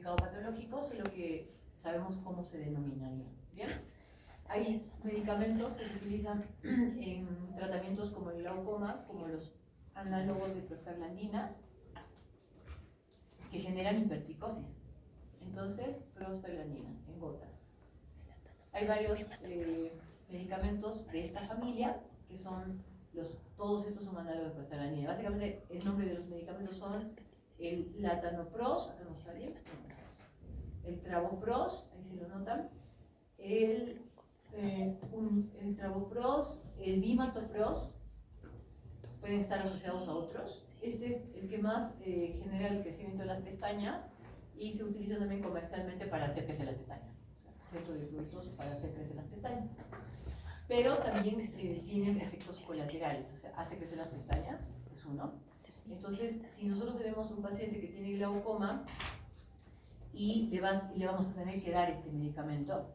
significado patológico, solo que sabemos cómo se denominaría. ¿Bien? Hay medicamentos que se utilizan en tratamientos como el glaucoma, como los análogos de prostaglandinas, que generan hipertricosis. Entonces, prostaglandinas en gotas. Hay varios medicamentos de esta familia que son todos estos son análogos de prostaglandina. Básicamente, el nombre de los medicamentos son el latanoprost, acá no sale, el travoprost, ahí se lo notan, el travoprost, el bimatoprost, pueden estar asociados a otros. Este es el que más genera el crecimiento de las pestañas y se utiliza también comercialmente para hacer crecer las pestañas. O sea, centro de fluidos para hacer crecer las pestañas. Pero también tienen efectos colaterales, o sea, hace crecer las pestañas, es uno. Entonces, si nosotros tenemos un paciente que tiene glaucoma y le vamos a tener que dar este medicamento,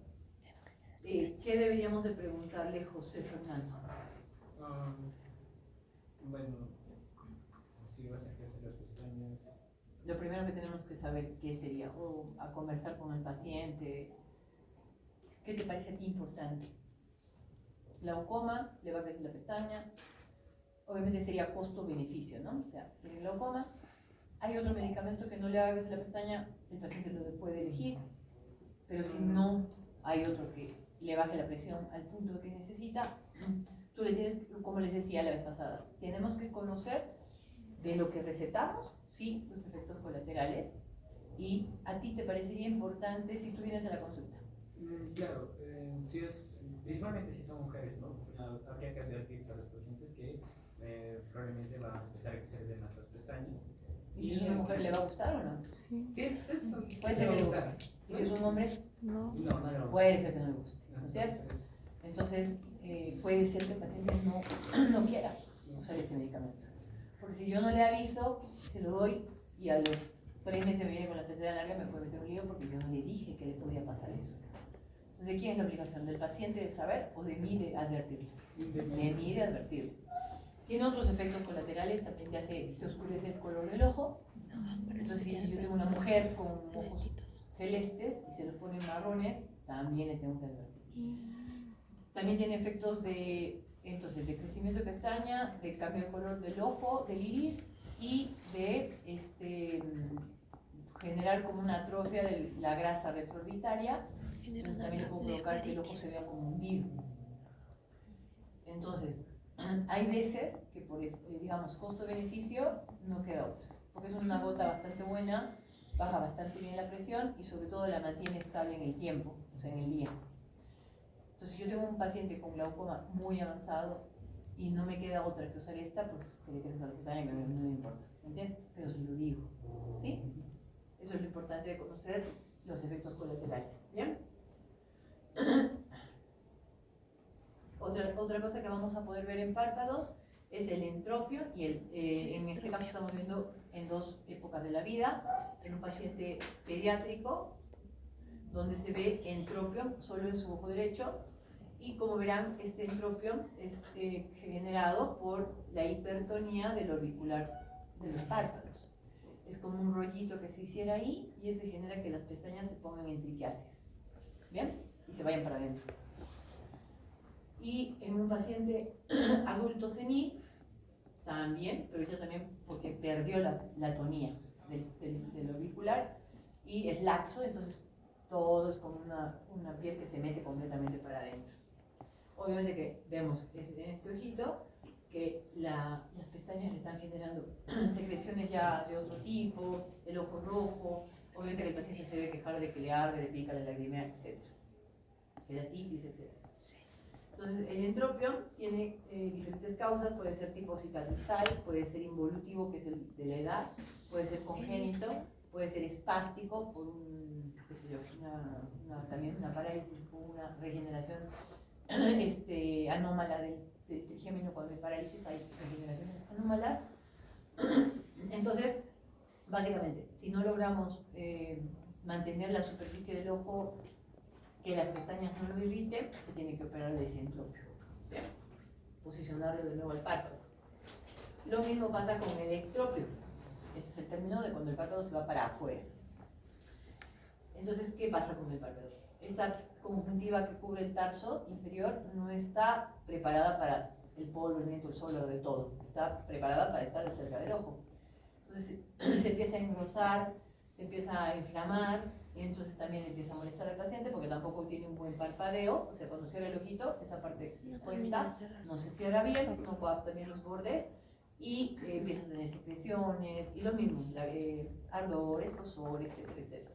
¿qué deberíamos de preguntarle, José Fernando? Bueno, si vas a crecer las pestañas. Lo primero que tenemos que saber qué sería, o a conversar con el paciente. ¿Qué te parece a ti importante? Glaucoma, le va a crecer la pestaña. Obviamente sería costo-beneficio, ¿no? O sea, tiene glaucoma, hay otro medicamento que no le haga crecer la pestaña, el paciente lo puede elegir, pero si no hay otro que le baje la presión al punto que necesita, tú le tienes, como les decía la vez pasada, tenemos que conocer de lo que recetamos, sí, los efectos colaterales, y a ti te parecería importante si tú vienes a la consulta. Claro, si principalmente si son mujeres, ¿no? Habría que advertirles a los pacientes que probablemente va a empezar a crecer de más las pestañas. ¿Y si es una mujer le va a gustar o no? Sí. Sí, puede ser que le guste. ¿Y si es un hombre? No. No. Puede ser que no le guste, ¿no es cierto? Entonces, puede ser que el paciente no quiera usar ese medicamento. Porque si yo no le aviso, se lo doy y a los 3 meses me viene con la tercera larga, me puede meter un lío porque yo no le dije que le podía pasar eso. Entonces, ¿de quién es la obligación? ¿Del paciente de saber o de mí de advertirle? De mí de advertirle. Tiene otros efectos colaterales, también te oscurece el color del ojo. Entonces, si yo tengo una mujer con ojos celestes y se los ponen marrones, también le tengo que advertir. También tiene efectos de crecimiento de pestaña, de cambio de color del ojo, del iris y de generar como una atrofia de la grasa retroorbitaria. Entonces también puede provocar que el ojo se vea como hundido. Entonces, hay veces que por, digamos, costo-beneficio no queda otra, porque es una gota bastante buena, baja bastante bien la presión y sobre todo la mantiene estable en el tiempo, o sea, en el día. Entonces, si yo tengo un paciente con glaucoma muy avanzado y no me queda otra que usar esta, pues que le crezca la pestaña, que no me importa, ¿entiendes? Pero se lo digo, ¿sí? Eso es lo importante de conocer los efectos colaterales, ¿bien? Otra cosa que vamos a poder ver en párpados es el entropio, y en este caso estamos viendo en 2 épocas de la vida, en un paciente pediátrico, donde se ve entropio solo en su ojo derecho, y como verán, este entropio es generado por la hipertonía del orbicular de los párpados. Es como un rollito que se hiciera ahí, y eso genera que las pestañas se pongan en triquiasis, ¿bien? Y se vayan para adentro. Y en un paciente adulto senil, también, pero ya también porque perdió la tonía del orbicular y es laxo, entonces todo es como una piel que se mete completamente para adentro. Obviamente que vemos en este ojito que las pestañas le están generando secreciones ya de otro tipo, el ojo rojo, obviamente que el paciente se debe quejar de que le arde, le pica, le lagrimea, etc. Queratitis, etc. Entonces, el entropio tiene diferentes causas, puede ser tipo cicatrizal, puede ser involutivo, que es el de la edad, puede ser congénito, puede ser espástico por también una parálisis o una regeneración anómala del trigémino. Cuando hay parálisis hay regeneraciones anómalas. Entonces, básicamente, si no logramos mantener la superficie del ojo, que las pestañas no lo irriten, se tiene que operar de ese entropio. ¿Bien? Posicionarlo de nuevo al párpado. Lo mismo pasa con el ectropio. Ese es el término de cuando el párpado se va para afuera. Entonces, ¿qué pasa con el párpado? Esta conjuntiva que cubre el tarso inferior no está preparada para el polvo, el viento, el sol o de todo. Está preparada para estar cerca del ojo. Entonces se empieza a engrosar, se empieza a inflamar, y entonces también empieza a molestar al paciente porque tampoco tiene un buen parpadeo. O sea, cuando cierra el ojito, esa parte expuesta no se cierra bien, no coapta bien los bordes y empieza a tener secreciones y lo mismo, ardor, escozor, etcétera, etcétera.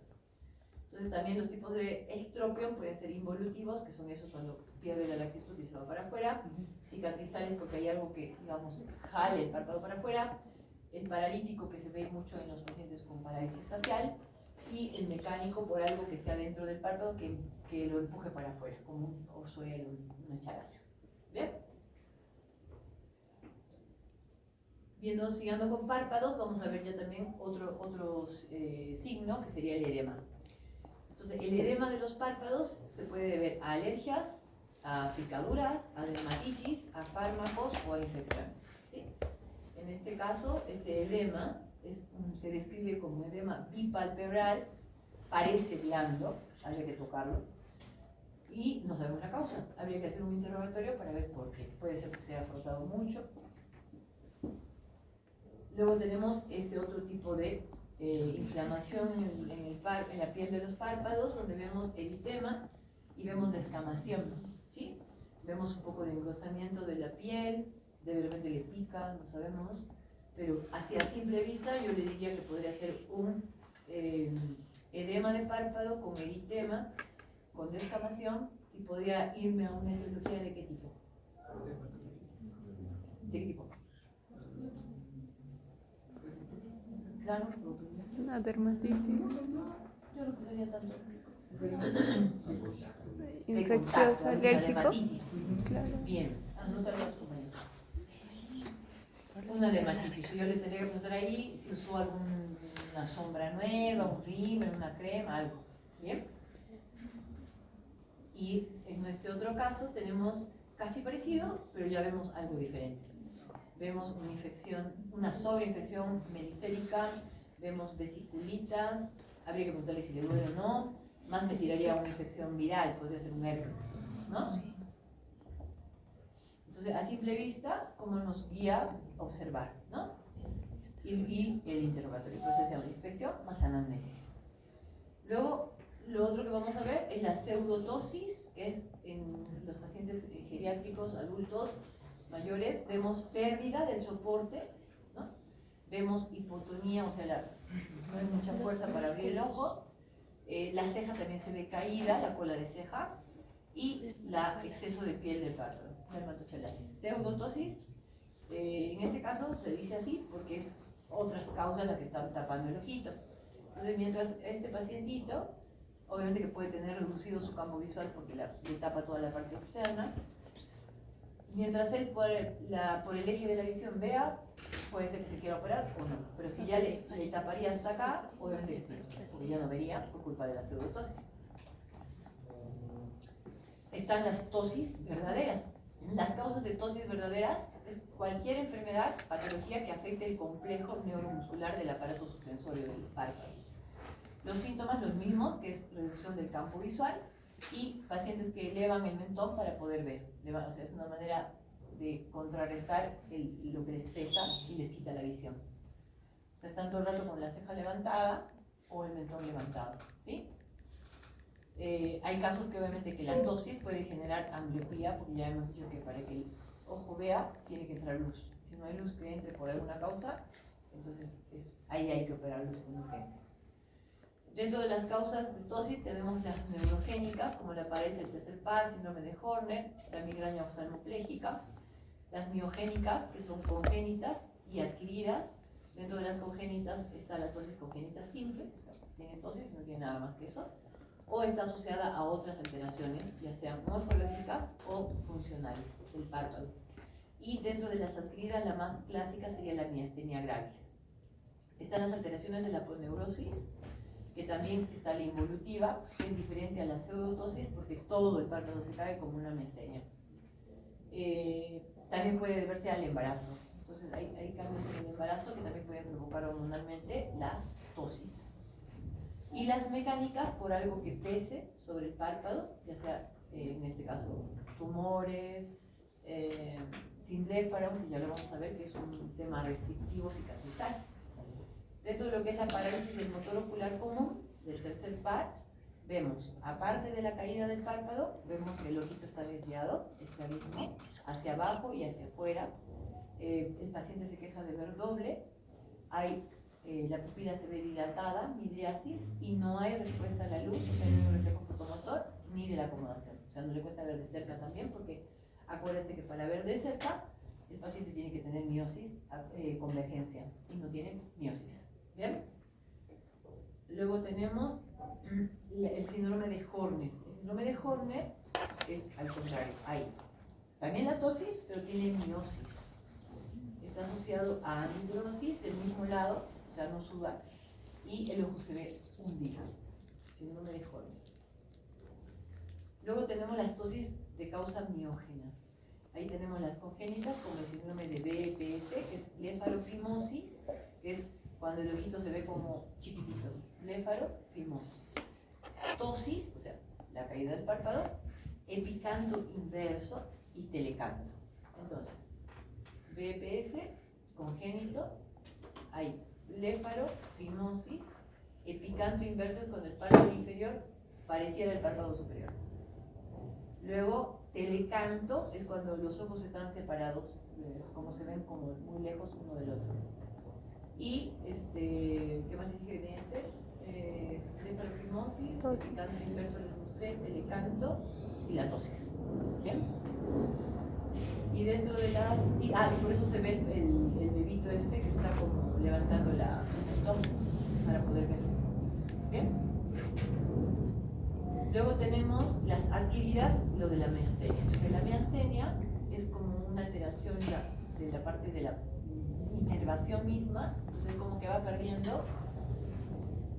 Entonces también los tipos de estropión pueden ser involutivos, que son esos cuando pierde la laxitud y se va para afuera, cicatrizales porque hay algo que, digamos, jale el párpado para afuera, el paralítico que se ve mucho en los pacientes con parálisis facial, y el mecánico por algo que esté adentro del párpado que lo empuje para afuera, como un orzuelo, una chalacia. ¿Bien? Siguiendo con párpados, vamos a ver ya también otro signo, que sería el edema. Entonces, el edema de los párpados se puede deber a alergias, a picaduras, a dermatitis, a fármacos o a infecciones, ¿sí? En este caso, este edema se describe como edema bipalpebral, parece blando, habría que tocarlo, y no sabemos la causa. Habría que hacer un interrogatorio para ver por qué. Puede ser que se haya frotado mucho. Luego tenemos este otro tipo de inflamación en la piel de los párpados, donde vemos eritema y vemos descamación, ¿sí? Vemos un poco de engrosamiento de la piel, de repente le pica, no sabemos, pero así a simple vista yo le diría que podría ser un edema de párpado con eritema, con descamación, y podría irme a una etiología de qué tipo. ¿De qué tipo? Claro, Una dermatitis. yo no pensaría tanto. Infeccioso alérgico. Claro. Bien, anótalo a tu mente. Una dermatitis. Yo le tendría que preguntar ahí si usó alguna sombra nueva, un rímel, una crema, algo. Bien. Y en este otro caso tenemos casi parecido, pero ya vemos algo diferente. Vemos una infección, una sobreinfección melistérica, vemos vesiculitas, habría que preguntarle si le duele o no, más me tiraría a una infección viral, podría ser un herpes, ¿no? Entonces, a simple vista, ¿cómo nos guía observar, ¿no? Y el interrogatorio, el proceso de inspección más anamnesis. Luego, lo otro que vamos a ver es la pseudotosis, que es en los pacientes geriátricos, adultos, mayores, vemos pérdida del soporte, ¿no? Vemos hipotonía, o sea, no hay mucha fuerza para abrir el ojo, la ceja también se ve caída, la cola de ceja, y el exceso de piel del párpado, dermatochalasis. Pseudotosis, en este caso se dice así porque es otras causas las que están tapando el ojito. Entonces, mientras este pacientito, obviamente que puede tener reducido su campo visual porque le tapa toda la parte externa, mientras él por el eje de la visión vea, puede ser que se quiera operar o no. Pero si ya le taparía hasta acá, obviamente que sí, porque ya no vería por culpa de la pseudotosis. Están las tosis verdaderas. Las causas de tosis verdaderas es cualquier enfermedad, patología que afecte el complejo neuromuscular del aparato suspensorio del párpado. Los síntomas los mismos, que es reducción del campo visual, y pacientes que elevan el mentón para poder ver. O sea, es una manera de contrarrestar lo que les pesa y les quita la visión. O sea, están todo el rato con la ceja levantada o el mentón levantado, ¿sí? Hay casos que obviamente que la tosis puede generar ambliopía, porque ya hemos dicho que para que el ojo vea tiene que entrar luz. Si no hay luz que entre por alguna causa, entonces ahí hay que operarlos con urgencia. Dentro de las causas de tosis tenemos las neurogénicas, como la parálisis del tercer par, síndrome de Horner, la migraña oftalmoplégica. Las miogénicas, que son congénitas y adquiridas. Dentro de las congénitas está la tosis congénita simple, o sea, tiene tosis, no tiene nada más que eso, o está asociada a otras alteraciones, ya sean morfológicas o funcionales del párpado. Y dentro de las adquiridas, la más clásica sería la miastenia gravis. Están las alteraciones de la aponeurosis, que también está la involutiva, que es diferente a la pseudotosis porque todo el párpado se cae como una miastenia. También puede deberse al embarazo. Entonces hay cambios en el embarazo que también pueden provocar hormonalmente la tosis. Y Y las mecánicas por algo que pese sobre el párpado, ya sea en este caso tumores, sin bléfaro, que ya lo vamos a ver que es un tema restrictivo cicatrizal. Dentro de lo que es la parálisis del motor ocular común, del tercer par, vemos, aparte de la caída del párpado, vemos que el ojito está desviado, este abismo, hacia abajo y hacia afuera. El paciente se queja de ver doble, la pupila se ve dilatada, midriasis, y no hay respuesta a la luz, o sea, ni un reflejo fotomotor, ni de la acomodación. O sea, no le cuesta ver de cerca también, porque acuérdense que para ver de cerca, el paciente tiene que tener miosis, convergencia, y no tiene miosis. ¿Bien? Luego tenemos el síndrome de Horner. El síndrome de Horner es al contrario, hay también la tosis, pero tiene miosis. Está asociado a anidrosis del mismo lado, o sea, no suda, y el ojo se ve hundido. Síndrome de Horner. Luego tenemos las tosis de causa miógenas. Ahí tenemos las congénitas, como el síndrome de BPS, que es blefarofimosis, que es cuando el ojito se ve como chiquitito. Blefarofimosis. Tosis, o sea, la caída del párpado, epicanto inverso y telecanto. Entonces, BPS, congénito, hay blefarofimosis, epicanto inverso es cuando el párpado inferior pareciera el párpado superior. Luego, telecanto es cuando los ojos están separados, es como se ven como muy lejos uno del otro. Y, ¿qué más les dije de blefarofimosis, epicanto inverso les mostré, telecanto y la tosis. ¿Bien? Y dentro de las... y por eso se ve el bebito que está como levantando la tos para poder ver. ¿Bien? Luego tenemos las adquiridas, lo de la miastenia. Entonces la miastenia es como una alteración de la parte de la inervación misma, entonces como que va perdiendo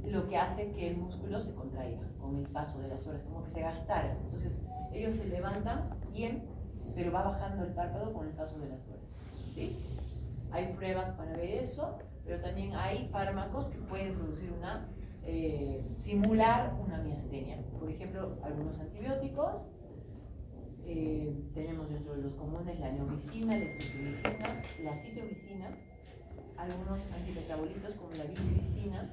lo que hace que el músculo se contraiga con el paso de las horas, como que se gastara. Entonces ellos se levantan bien, pero va bajando el párpado con el paso de las horas. ¿Sí? Hay pruebas para ver eso, pero también hay fármacos que pueden producir simular una miastenia. Por ejemplo, algunos antibióticos, tenemos dentro de los comunes la neomicina, la estreptomicina, la citromicina, algunos antimetabolitos como la vinplastina,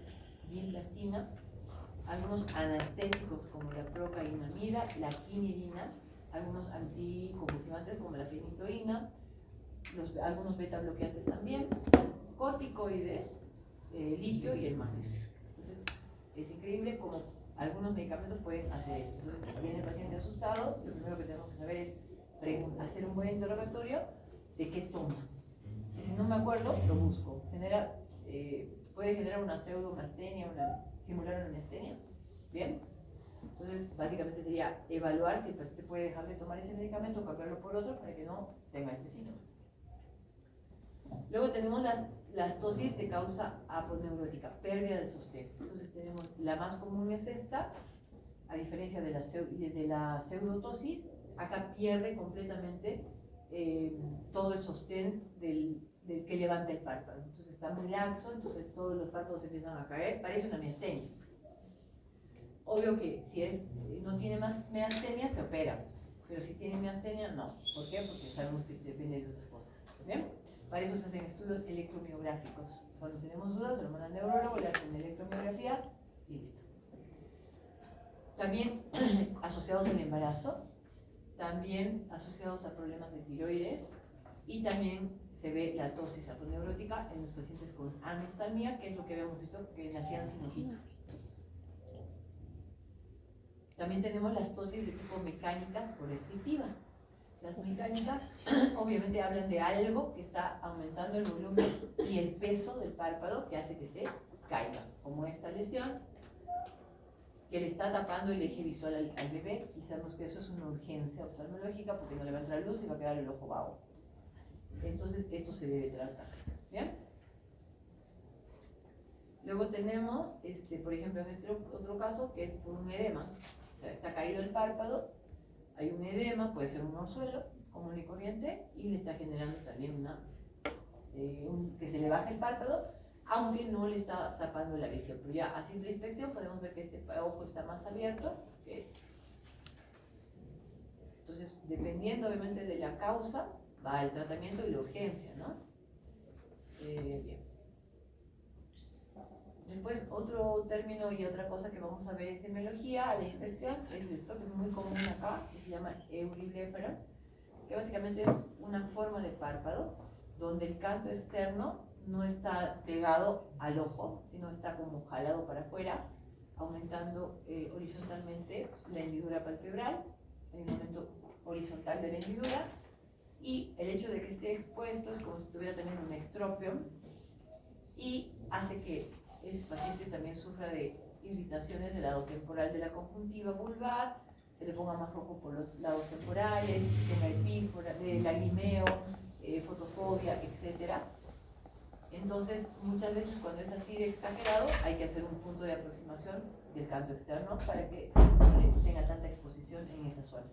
algunos anestésicos como la procainamida, la quinidina, algunos anticonvulsivantes como la fenitoína, algunos beta bloqueantes también, corticoides, litio y el magnesio. Entonces, es increíble cómo algunos medicamentos pueden hacer esto. Entonces, viene el paciente asustado, lo primero que tenemos que saber es hacer un buen interrogatorio de qué toma. Y si no me acuerdo, lo busco. Puede generar una pseudomastenia, simular una miastenia. ¿Bien? Entonces, básicamente sería evaluar si el paciente puede dejar de tomar ese medicamento o cambiarlo por otro para que no tenga este síntoma. Luego tenemos las tosis de causa aponeurótica, pérdida de sostén. Entonces tenemos, la más común es esta, a diferencia de la pseudotosis, acá pierde completamente todo el sostén del que levanta el párpado. Entonces está muy laxo, entonces todos los párpados empiezan a caer, parece una miastenia. Obvio que si no tiene más miastenia, se opera, pero si tiene miastenia, no. ¿Por qué? Porque sabemos que depende de otras cosas. ¿Bien? Para eso se hacen estudios electromiográficos. Cuando tenemos dudas, se lo mandan al neurólogo, le hacen electromiografía y listo. También asociados al embarazo, también asociados a problemas de tiroides, y también se ve la tosis aponeurótica en los pacientes con anoftalmia, que es lo que habíamos visto que nacían sin ojito. También tenemos las tosis de tipo mecánicas o restrictivas. Las mecánicas obviamente hablan de algo que está aumentando el volumen y el peso del párpado que hace que se caiga, como esta lesión que le está tapando el eje visual al bebé, y sabemos que eso es una urgencia oftalmológica porque no le va a entrar luz y va a quedar el ojo vago. Entonces esto se debe tratar. ¿Bien? Luego tenemos, por ejemplo, en este otro caso, que es por un edema. O sea, está caído el párpado, hay un edema, puede ser un orzuelo común y corriente, y le está generando también que se le baje el párpado, aunque no le está tapando la visión. Pero ya a simple inspección podemos ver que este ojo está más abierto que este. Entonces, dependiendo obviamente de la causa, va el tratamiento y la urgencia, ¿no? Bien. Después, otro término y otra cosa que vamos a ver en semiología, a la inspección, es esto que es muy común acá, que se llama euribléfaro, que básicamente es una forma de párpado, donde el canto externo no está pegado al ojo, sino está como jalado para afuera, aumentando horizontalmente la hendidura palpebral, en el momento horizontal de la hendidura, y el hecho de que esté expuesto es como si tuviera también un extropium, y hace que el paciente también sufra de irritaciones del lado temporal de la conjuntiva vulvar, se le ponga más rojo por los lados temporales, tenga epífora, lagrimeo, fotofobia, etc. Entonces, muchas veces cuando es así de exagerado, hay que hacer un punto de aproximación del canto externo para que no tenga tanta exposición en esa zona.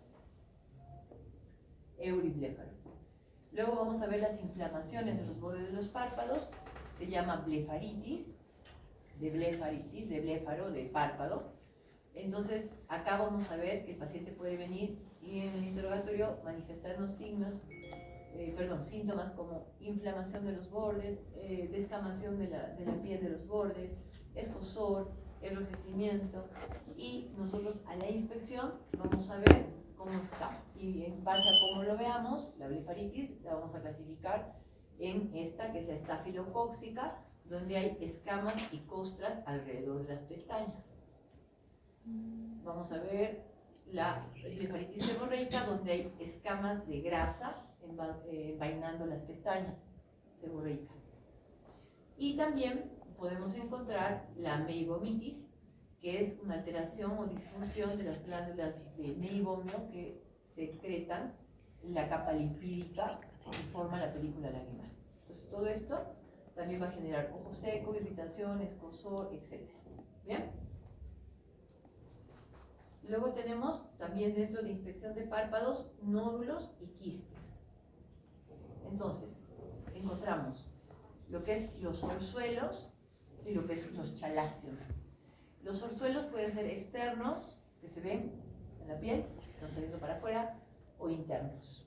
Euribléfaro. Luego vamos a ver las inflamaciones de los bordes de los párpados, se llama blefaritis, de bléfaro, de párpado. Entonces, acá vamos a ver que el paciente puede venir y en el interrogatorio manifestarnos síntomas como inflamación de los bordes, descamación de la piel de los bordes, escozor, enrojecimiento, y nosotros a la inspección vamos a ver cómo está. Y en base a cómo lo veamos, la blefaritis la vamos a clasificar en esta, que es la estafilocóxica, donde hay escamas y costras alrededor de las pestañas. Vamos a ver la blefaritis seborreica, donde hay escamas de grasa envainando las pestañas, seborreica. Y también podemos encontrar la meibomitis, que es una alteración o disfunción de las glándulas de meibomio que secretan la capa lipídica que forma la película lagrimal. Entonces, todo esto también va a generar ojo seco, irritación, escozor, etc. ¿Bien? Luego tenemos también dentro de inspección de párpados nódulos y quistes. Entonces, encontramos lo que es los orzuelos y lo que es los chalacios. Los orzuelos pueden ser externos, que se ven en la piel, están saliendo para afuera, o internos.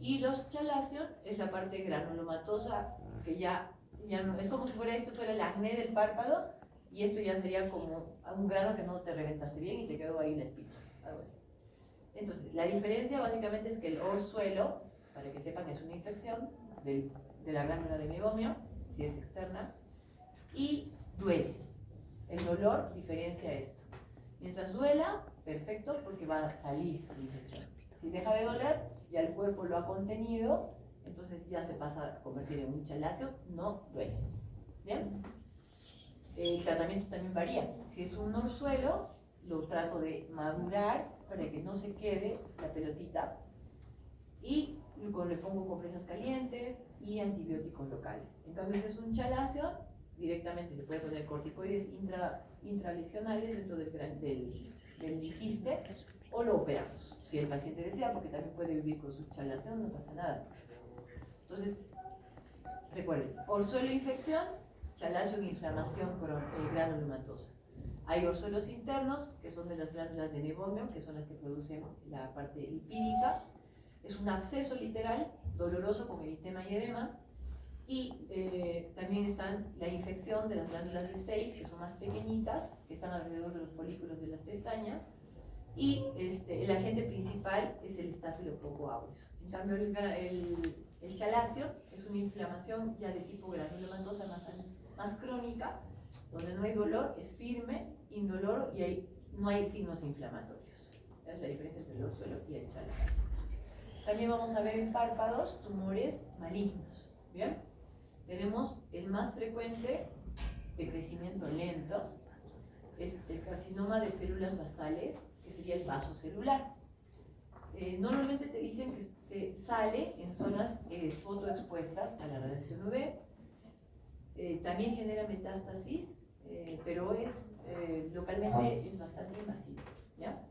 Y los chalacios es la parte granulomatosa, que ya no, es como si esto fuera el acné del párpado, y esto ya sería como un grano que no te reventaste bien y te quedó ahí la espina, algo así. Entonces, la diferencia básicamente es que el orzuelo, para que sepan, es una infección de la glándula de meibomio, si es externa, y duele. El dolor diferencia esto. Mientras duela, perfecto, porque va a salir su infección. Si deja de doler, ya el cuerpo lo ha contenido, entonces ya se pasa a convertir en un chalacio, no duele. ¿Bien? El tratamiento también varía. Si es un orzuelo, lo trato de madurar para que no se quede la pelotita, y le pongo compresas calientes y antibióticos locales. En cambio, si es un chalacio, directamente se puede poner corticoides intralesionales dentro del quiste, o lo operamos, si el paciente desea, porque también puede vivir con su chalación, no pasa nada. Entonces, recuerden, orzuelo infección, chalacio inflamación granulomatosa. Hay orzuelos internos, que son de las glándulas de meibomio, que son las que producen la parte lipídica. Es un absceso literal, doloroso, con eritema y edema. Y también están la infección de las glándulas de Stey, que son más pequeñitas, que están alrededor de los folículos de las pestañas. Y el agente principal es el Staphylococcus aureus. En cambio, el chalacio es una inflamación ya de tipo granulomatosa más crónica, donde no hay dolor, es firme, indoloro, y no hay signos inflamatorios. Esa es la diferencia entre el orzuelo y el chalacio. También vamos a ver en párpados tumores malignos. ¿Bien? Tenemos el más frecuente de crecimiento lento, es el carcinoma de células basales, que sería el vaso celular. Normalmente te dicen que se sale en zonas fotoexpuestas a la radiación UV. También genera metástasis, pero localmente es bastante invasivo. ¿Ya?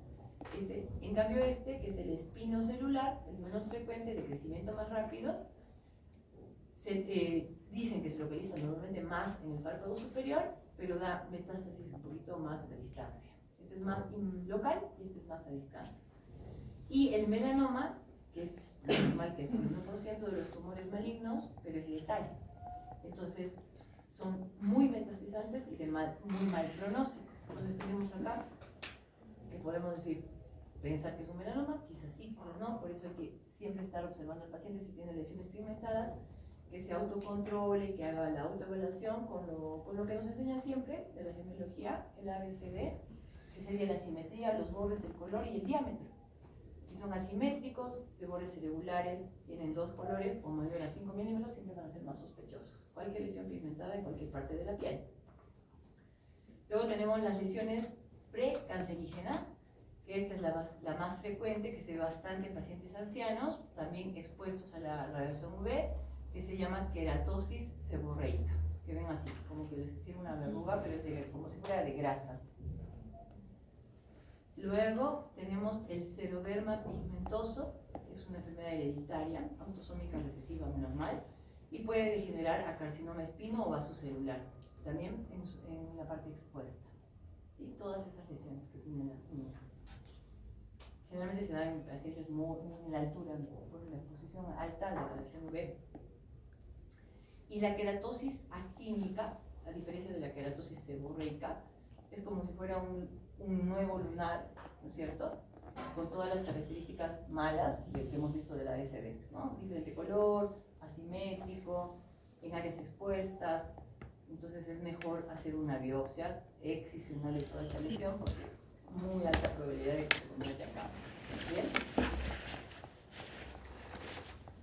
En cambio, que es el espinocelular, es menos frecuente, de crecimiento más rápido. dicen que se localiza normalmente más en el párpado superior, pero da metástasis un poquito más a distancia. Este es más local y este es más a distancia. Y el melanoma, que es normal, que es el 1% de los tumores malignos, pero es letal. Entonces, son muy metastizantes y de muy mal pronóstico. Entonces tenemos acá que podemos decir, pensar que es un melanoma, quizás sí, quizás no, por eso hay que siempre estar observando al paciente si tiene lesiones pigmentadas, que se autocontrole, que haga la autoevaluación con lo que nos enseñan siempre de la semiología, el ABCD, que sería la simetría, los bordes, el color y el diámetro. Si son asimétricos, de bordes irregulares, tienen dos colores o mayor a 5 milímetros, siempre van a ser más sospechosos. Cualquier lesión pigmentada en cualquier parte de la piel. Luego tenemos las lesiones precancerígenas, que esta es la más frecuente, que se ve bastante en pacientes ancianos, también expuestos a la radiación UV, que se llama queratosis seborreica, que ven así, como que les hicieron una verruga, pero es como si fuera de grasa. Luego tenemos el xeroderma pigmentoso, que es una enfermedad hereditaria, autosómica recesiva menos mal, y puede degenerar a carcinoma espino o vasocelular, también en la parte expuesta. ¿Sí? Todas esas lesiones que tiene la niña. Generalmente se dan en pacientes en la altura, por la exposición alta a la radiación UV. Y la queratosis actínica, a diferencia de la queratosis seborreica, es como si fuera un nuevo lunar, ¿no es cierto? Con todas las características malas que hemos visto de la ABCD, ¿no? Diferente color, asimétrico, en áreas expuestas. Entonces es mejor hacer una biopsia excisional de toda esta lesión porque muy alta probabilidad de que se convierta en cáncer. ¿Bien?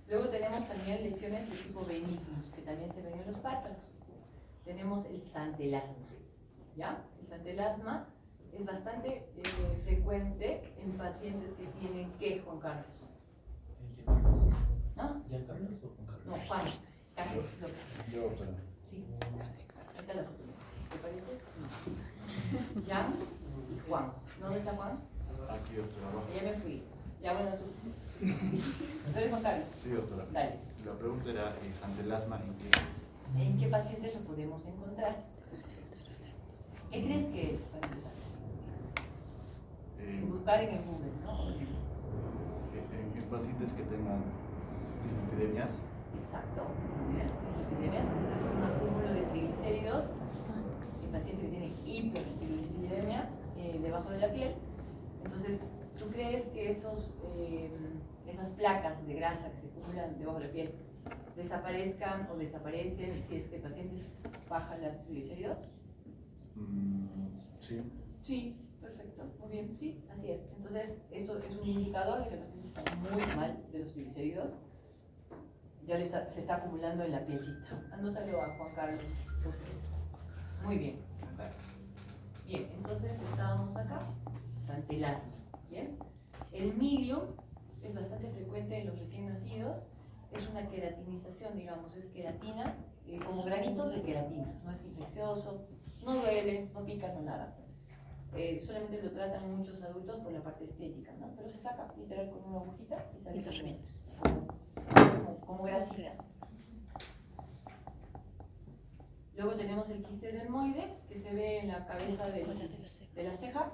Luego tenemos también lesiones de tipo benignos, que también se ven en los párpados. Tenemos el santelasma, ¿ya? El santelasma es bastante frecuente en pacientes que tienen, ¿qué, Juan Carlos? ¿No? ¿Giancarlos o Juan Carlos? No, Juan. Carlos López. Yo, pero... Sí. Ahí está la foto. ¿Te parece? No. Jan y Juan. ¿Dónde está Juan? Aquí, doctora. abajo. Ya me fui. Ya, bueno, tú. ¿Tú eres Juan Carlos? Sí, doctora. Dale. La pregunta era, ¿santelasma en qué? ¿En qué pacientes lo podemos encontrar? ¿Qué crees que es, para empezar? Sin buscar en el Google, ¿no? En pacientes que tengan dislipidemias. Exacto. Mira, epidemias, entonces es un acúmulo de triglicéridos en pacientes que tienen hipertrigliceridemia debajo de la piel. Entonces, ¿tú crees que esas placas de grasa que se acumulan debajo de la piel desaparezcan o desaparecen si es que el paciente baja los triglicéridos? Sí. Sí, perfecto, muy bien, sí, así es. Entonces, esto es un indicador de que el paciente está muy mal de los triglicéridos. Ya se está acumulando en la pielcita. Anótalo a Juan Carlos. Muy bien. Bien, entonces estábamos acá. Santelasma. Bien. El milio es bastante frecuente en los recién nacidos. Es una queratinización, digamos, es queratina, como granitos de queratina. No es infeccioso, no duele, no pica, no nada. Solamente lo tratan muchos adultos por la parte estética, ¿no? Pero se saca literal con una agujita y sale como grasita. Luego tenemos el quiste dermoide, que se ve en la cabeza de la ceja.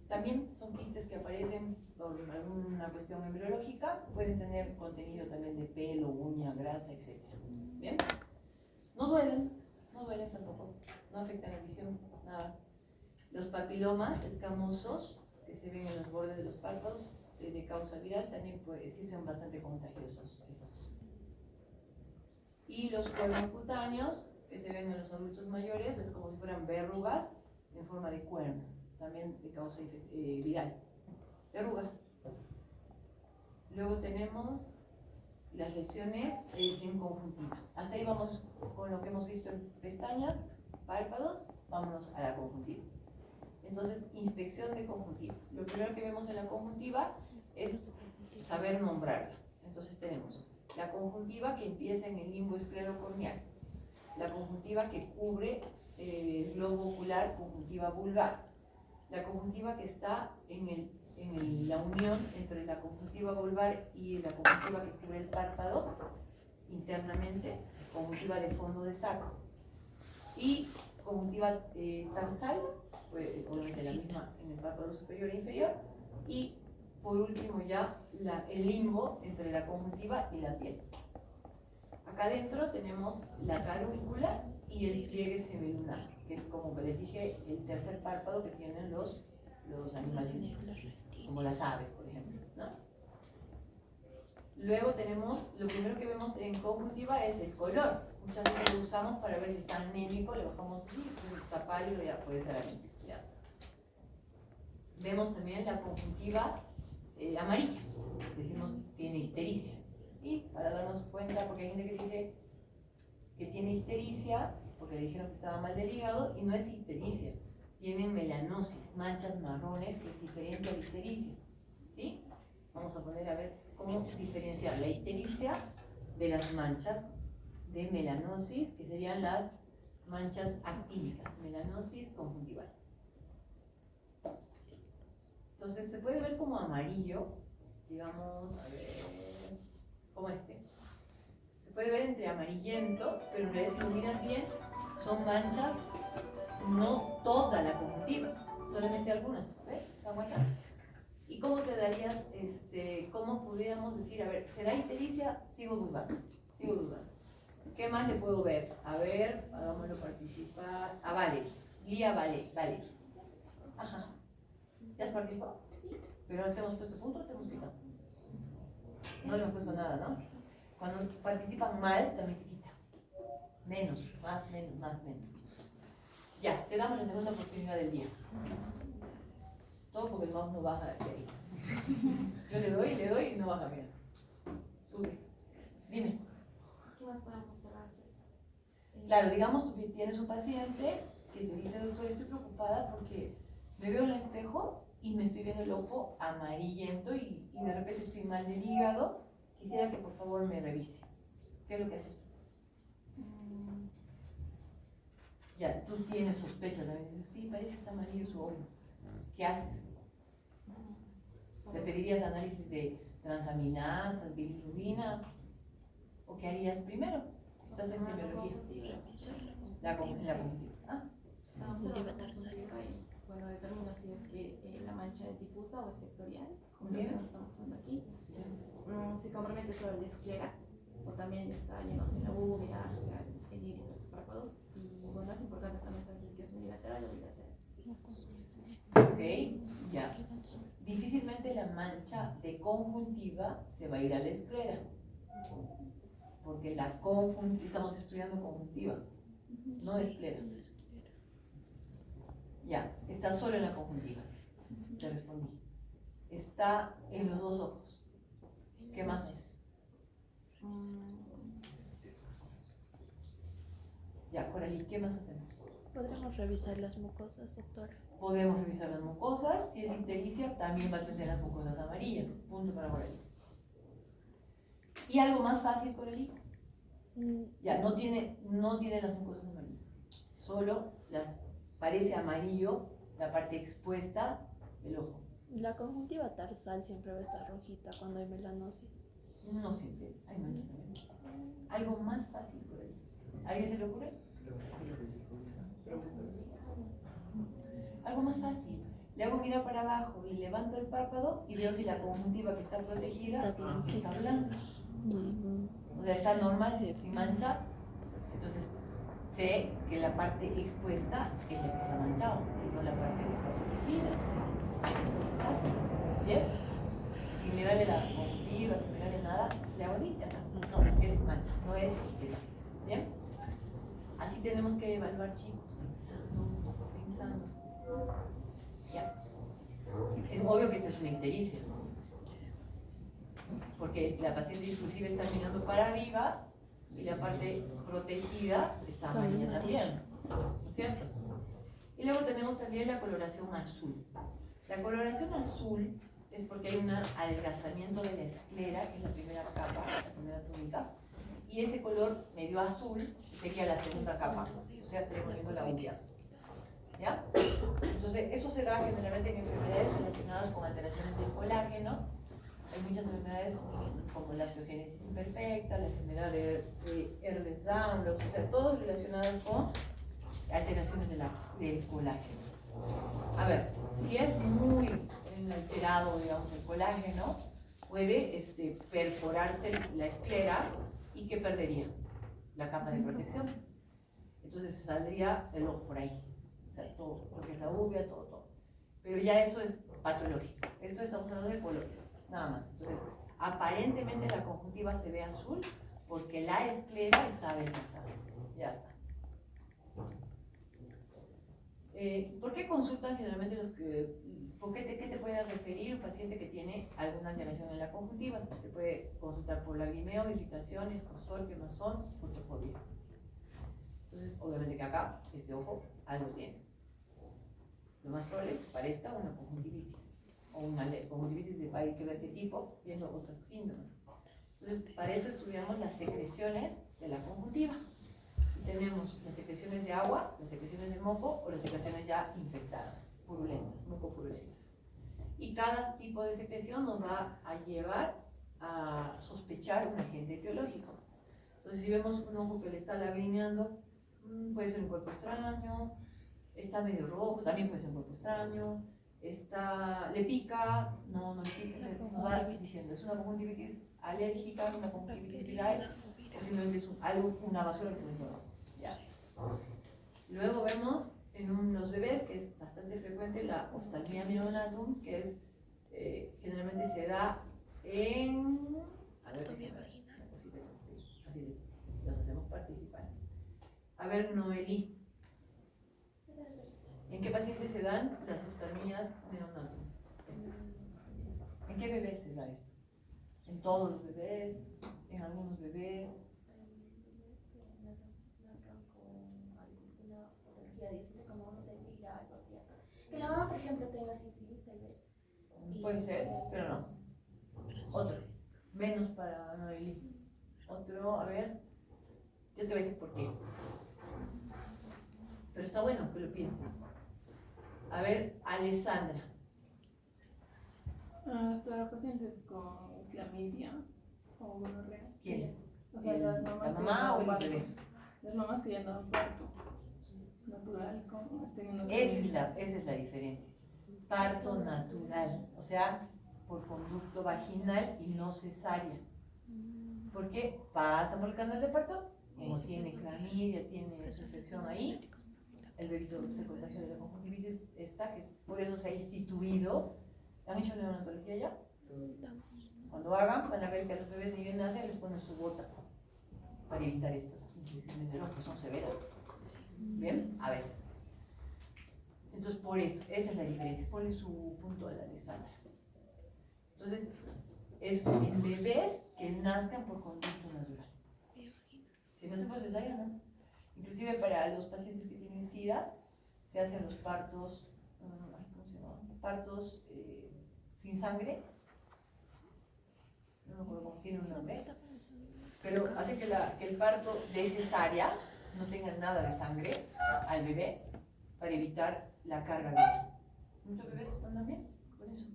También son quistes que aparecen por alguna cuestión embriológica. Pueden tener contenido también de pelo, uña, grasa, etc. ¿Bien? No duelen tampoco. No afectan la visión, nada. Los papilomas escamosos, que se ven en los bordes de los párpados, de causa viral, también sí son bastante contagiosos esos. Y los cuernos cutáneos, que se ven en los adultos mayores, es como si fueran verrugas en forma de cuerno, también de causa viral. Verrugas. Luego tenemos las lesiones en conjuntiva. Hasta ahí vamos con lo que hemos visto en pestañas, párpados, vámonos a la conjuntiva. Entonces, inspección de conjuntiva. Lo primero que vemos en la conjuntiva es saber nombrarla. Entonces tenemos la conjuntiva que empieza en el limbo esclerocorneal, la conjuntiva que cubre el globo ocular, conjuntiva vulgar, la conjuntiva que está en la unión entre la conjuntiva vulvar y la conjuntiva que cubre el párpado, internamente, conjuntiva de fondo de saco. Y conjuntiva tarsal, pues, obviamente la misma en el párpado superior e inferior. Y por último ya el limbo entre la conjuntiva y la piel. Acá adentro tenemos la caruncula y el pliegue semilunar, que es, como les dije, el tercer párpado que tienen los animales, como las aves, por ejemplo, ¿no? Luego tenemos, lo primero que vemos en conjuntiva es el color. Muchas veces lo usamos para ver si está anémico, le bajamos así, está pálido, ya puede ser anémico, ya está. Vemos también la conjuntiva amarilla, decimos tiene ictericia. Y para darnos cuenta, porque hay gente que dice que tiene ictericia, porque le dijeron que estaba mal del hígado, y no es ictericia, tiene melanosis, manchas marrones, que es diferente a la ictericia. ¿Sí? Vamos a poner a ver cómo diferenciar la ictericia de las manchas de melanosis, que serían las manchas actínicas, melanosis conjuntival. Entonces se puede ver como amarillo, digamos, a ver, como este. Se puede ver entre amarillento, pero en realidad si lo miras bien, son manchas, no toda la conjuntiva, solamente algunas, ¿ves? ¿Se dan cuenta? ¿Y cómo te darías, cómo pudiéramos decir, a ver, ¿será ictericia? Sigo dudando. ¿Qué más le puedo ver? A ver, hagámoslo participar. A Valerie, Lía Valerie. Ajá. ¿Ya has participado? Sí. ¿Pero no te hemos puesto punto o te hemos quitado? No le hemos puesto nada, ¿no? Cuando participan mal, también se quita. Menos, más, menos. Ya, te damos la segunda oportunidad del día. Todo porque el mouse no baja de ahí. Yo le doy y no baja bien. Sube. Dime. ¿Qué más podemos observar? Claro, digamos que tienes un paciente que te dice, doctor, estoy preocupada porque me veo en el espejo y me estoy viendo el ojo amarillento y de repente estoy mal del hígado. Quisiera que por favor me revise. ¿Qué es lo que haces tú? Ya, tú tienes sospechas también. Dices, sí, parece que está amarillo su ojo. ¿Qué haces? ¿Le pedirías análisis de transaminasas, bilirrubina? ¿O qué harías primero? Estás en semiología. La conjuntiva. Ah. Conjuntiva tarsal. Bueno, determina si es que la mancha es difusa o es sectorial, como lo que nos está mostrando aquí. Si compromete solo el despliega, o también está lleno en la uvea, hacia el iris o los párpados. Y bueno, es importante también saber si es unilateral o bilateral. Ok, ya. Difícilmente la mancha de conjuntiva se va a ir a la esclera, porque la estamos estudiando conjuntiva, no esclera. Ya, está solo en la conjuntiva. Te respondí. Está en los dos ojos. ¿Qué más es? Ya, Coralie, ¿qué más hacemos? ¿Podremos revisar las mucosas, doctora? Podemos revisar las mucosas. Si es ictericia, también va a tener las mucosas amarillas. Punto para Coralie. ¿Y algo más fácil, Coralie? Ya, no tiene las mucosas amarillas. Solo parece amarillo la parte expuesta del ojo. La conjuntiva tarsal siempre va a estar rojita cuando hay melanosis. No siempre, hay manchas también. Algo más fácil, Coralie. ¿Alguien se le ocurre? Algo más fácil. Le hago mirar para abajo, le levanto el párpado y veo si la conjuntiva que está protegida está blanca. O sea, está normal, sin mancha. Entonces, sé que la parte expuesta es la que se ha manchado, y no la parte que está protegida. Fácil. ¿Bien? Sin mirarle la conjuntiva, sin mirarle nada, le hago así, ya está. No, es mancha, no es ictericia. ¿Bien? Así tenemos que evaluar, chicos, pensando. Ya. Es obvio que esta es una ictericia, porque la paciente inclusive está mirando para arriba y la parte protegida está amarilla también, ¿no es cierto? Y luego tenemos también la coloración azul. La coloración azul es porque hay un adelgazamiento de la esclera, que es la primera capa, la primera túnica, y ese color medio azul sería la segunda capa, o sea, estaríamos viendo la uvea. ¿Ya? Entonces, eso se da generalmente en enfermedades relacionadas con alteraciones del colágeno Hay muchas enfermedades como la osteogénesis imperfecta, la enfermedad de Ehlers-Danlos, o sea, todos relacionados con alteraciones del colágeno. A ver, si es muy alterado, digamos, el colágeno, puede perforarse la esclera y ¿qué perdería? La capa de protección. Entonces saldría el ojo por ahí. O sea, todo lo que es la uvea, todo. Pero ya eso es patológico. Esto estamos hablando de colores, nada más. Entonces, aparentemente la conjuntiva se ve azul porque la esclera está adelgazada. Ya está. ¿Por qué consultan generalmente los que... ¿Qué te puede referir un paciente que tiene alguna alteración en la conjuntiva? Te puede consultar por lagrimeo, irritación, escozor, quemazón, fotofobia. Entonces, obviamente que acá, este ojo, algo tiene. Lo más probable es que parezca una conjuntivitis. O una conjuntivitis de hay que ver qué tipo, viendo otros síntomas. Entonces, para eso estudiamos las secreciones de la conjuntiva. Y tenemos las secreciones de agua, las secreciones de moco o las secreciones ya infectadas, purulentas, mucopurulentas. Y cada tipo de secreción nos va a llevar a sospechar un agente etiológico. Entonces, si vemos un ojo que le está lagrimeando, puede ser un cuerpo extraño, está medio rojo, también puede ser un cuerpo extraño, le pica, no le pica, nos va diciendo, es una conjuntivitis alérgica, una conjuntivitis viral, o simplemente es una basura que se metió abajo. Ya. Luego vemos en los bebés, que es bastante frecuente, la oftalmia myonatum, que es, generalmente se da en... A ver, una cosita que así los hacemos participar. A ver, Noelí. ¿En qué pacientes se dan las oftalmias neonatum? ¿En qué bebés se da esto? ¿En todos los bebés? ¿En algunos bebés? Que la mamá, por ejemplo, tenga sífilis, tal vez. Puede ser, pero no. Otro. Menos para Noelí. Otro, a ver. Yo te voy a decir por qué. Pero está bueno que lo pienses. A ver, Alessandra. Todas pacientes con clamidia o gonorrea. ¿Quién? O sea, las mamás ¿La mamá o el parto. bebé? Las mamás que ya no dan parto natural con teniendo Esa es la diferencia. Parto natural, o sea, por conducto vaginal y no cesárea. Porque pasa por el canal de parto, como tiene clamidia, tiene su infección ahí, el bebito se contagia de la conjuntivitis esta, que es, por eso se ha instituido. ¿Han hecho neonatología ya? Cuando hagan, van a ver que a los bebés ni bien nacen les ponen su bota para evitar estas infecciones del ojo, que son severas. ¿Bien? A veces. Entonces, por eso, esa es la diferencia. Pone su punto a la Alessandra. Entonces, es en bebés que nazcan por conducto natural. Si nacen por cesárea, no. Inclusive para los pacientes que tienen SIDA, se hacen los partos, ¿cómo se llama? Partos sin sangre. No me acuerdo cómo tiene un nombre. Pero hace que el parto de cesárea no tenga nada de sangre al bebé para evitar la carga viral. Muchos bebés andan bien con eso.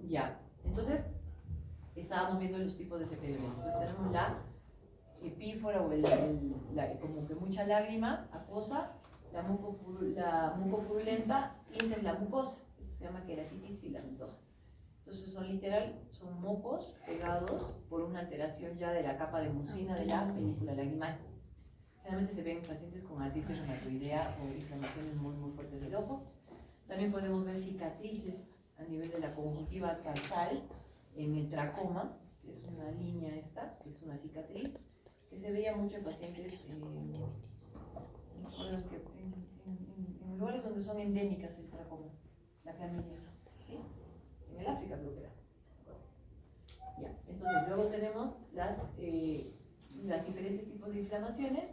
Ya, entonces estábamos viendo los tipos de secreciones. Entonces tenemos la epífora o como que mucha lágrima acuosa, la mucopurulenta y la mucosa. Se llama queratitis filamentosa. Entonces son mocos pegados por una alteración ya de la capa de mucina de la película lagrimal. Generalmente se ven en pacientes con artritis reumatoidea o inflamaciones muy fuertes del ojo. También podemos ver cicatrices a nivel de la conjuntiva tarsal en el tracoma, que es una línea esta, que es una cicatriz, que se veía mucho en pacientes en lugares donde son endémicas el tracoma, la clamidia, ¿sí? En el África creo que era. Ya. Entonces luego tenemos las diferentes tipos de inflamaciones.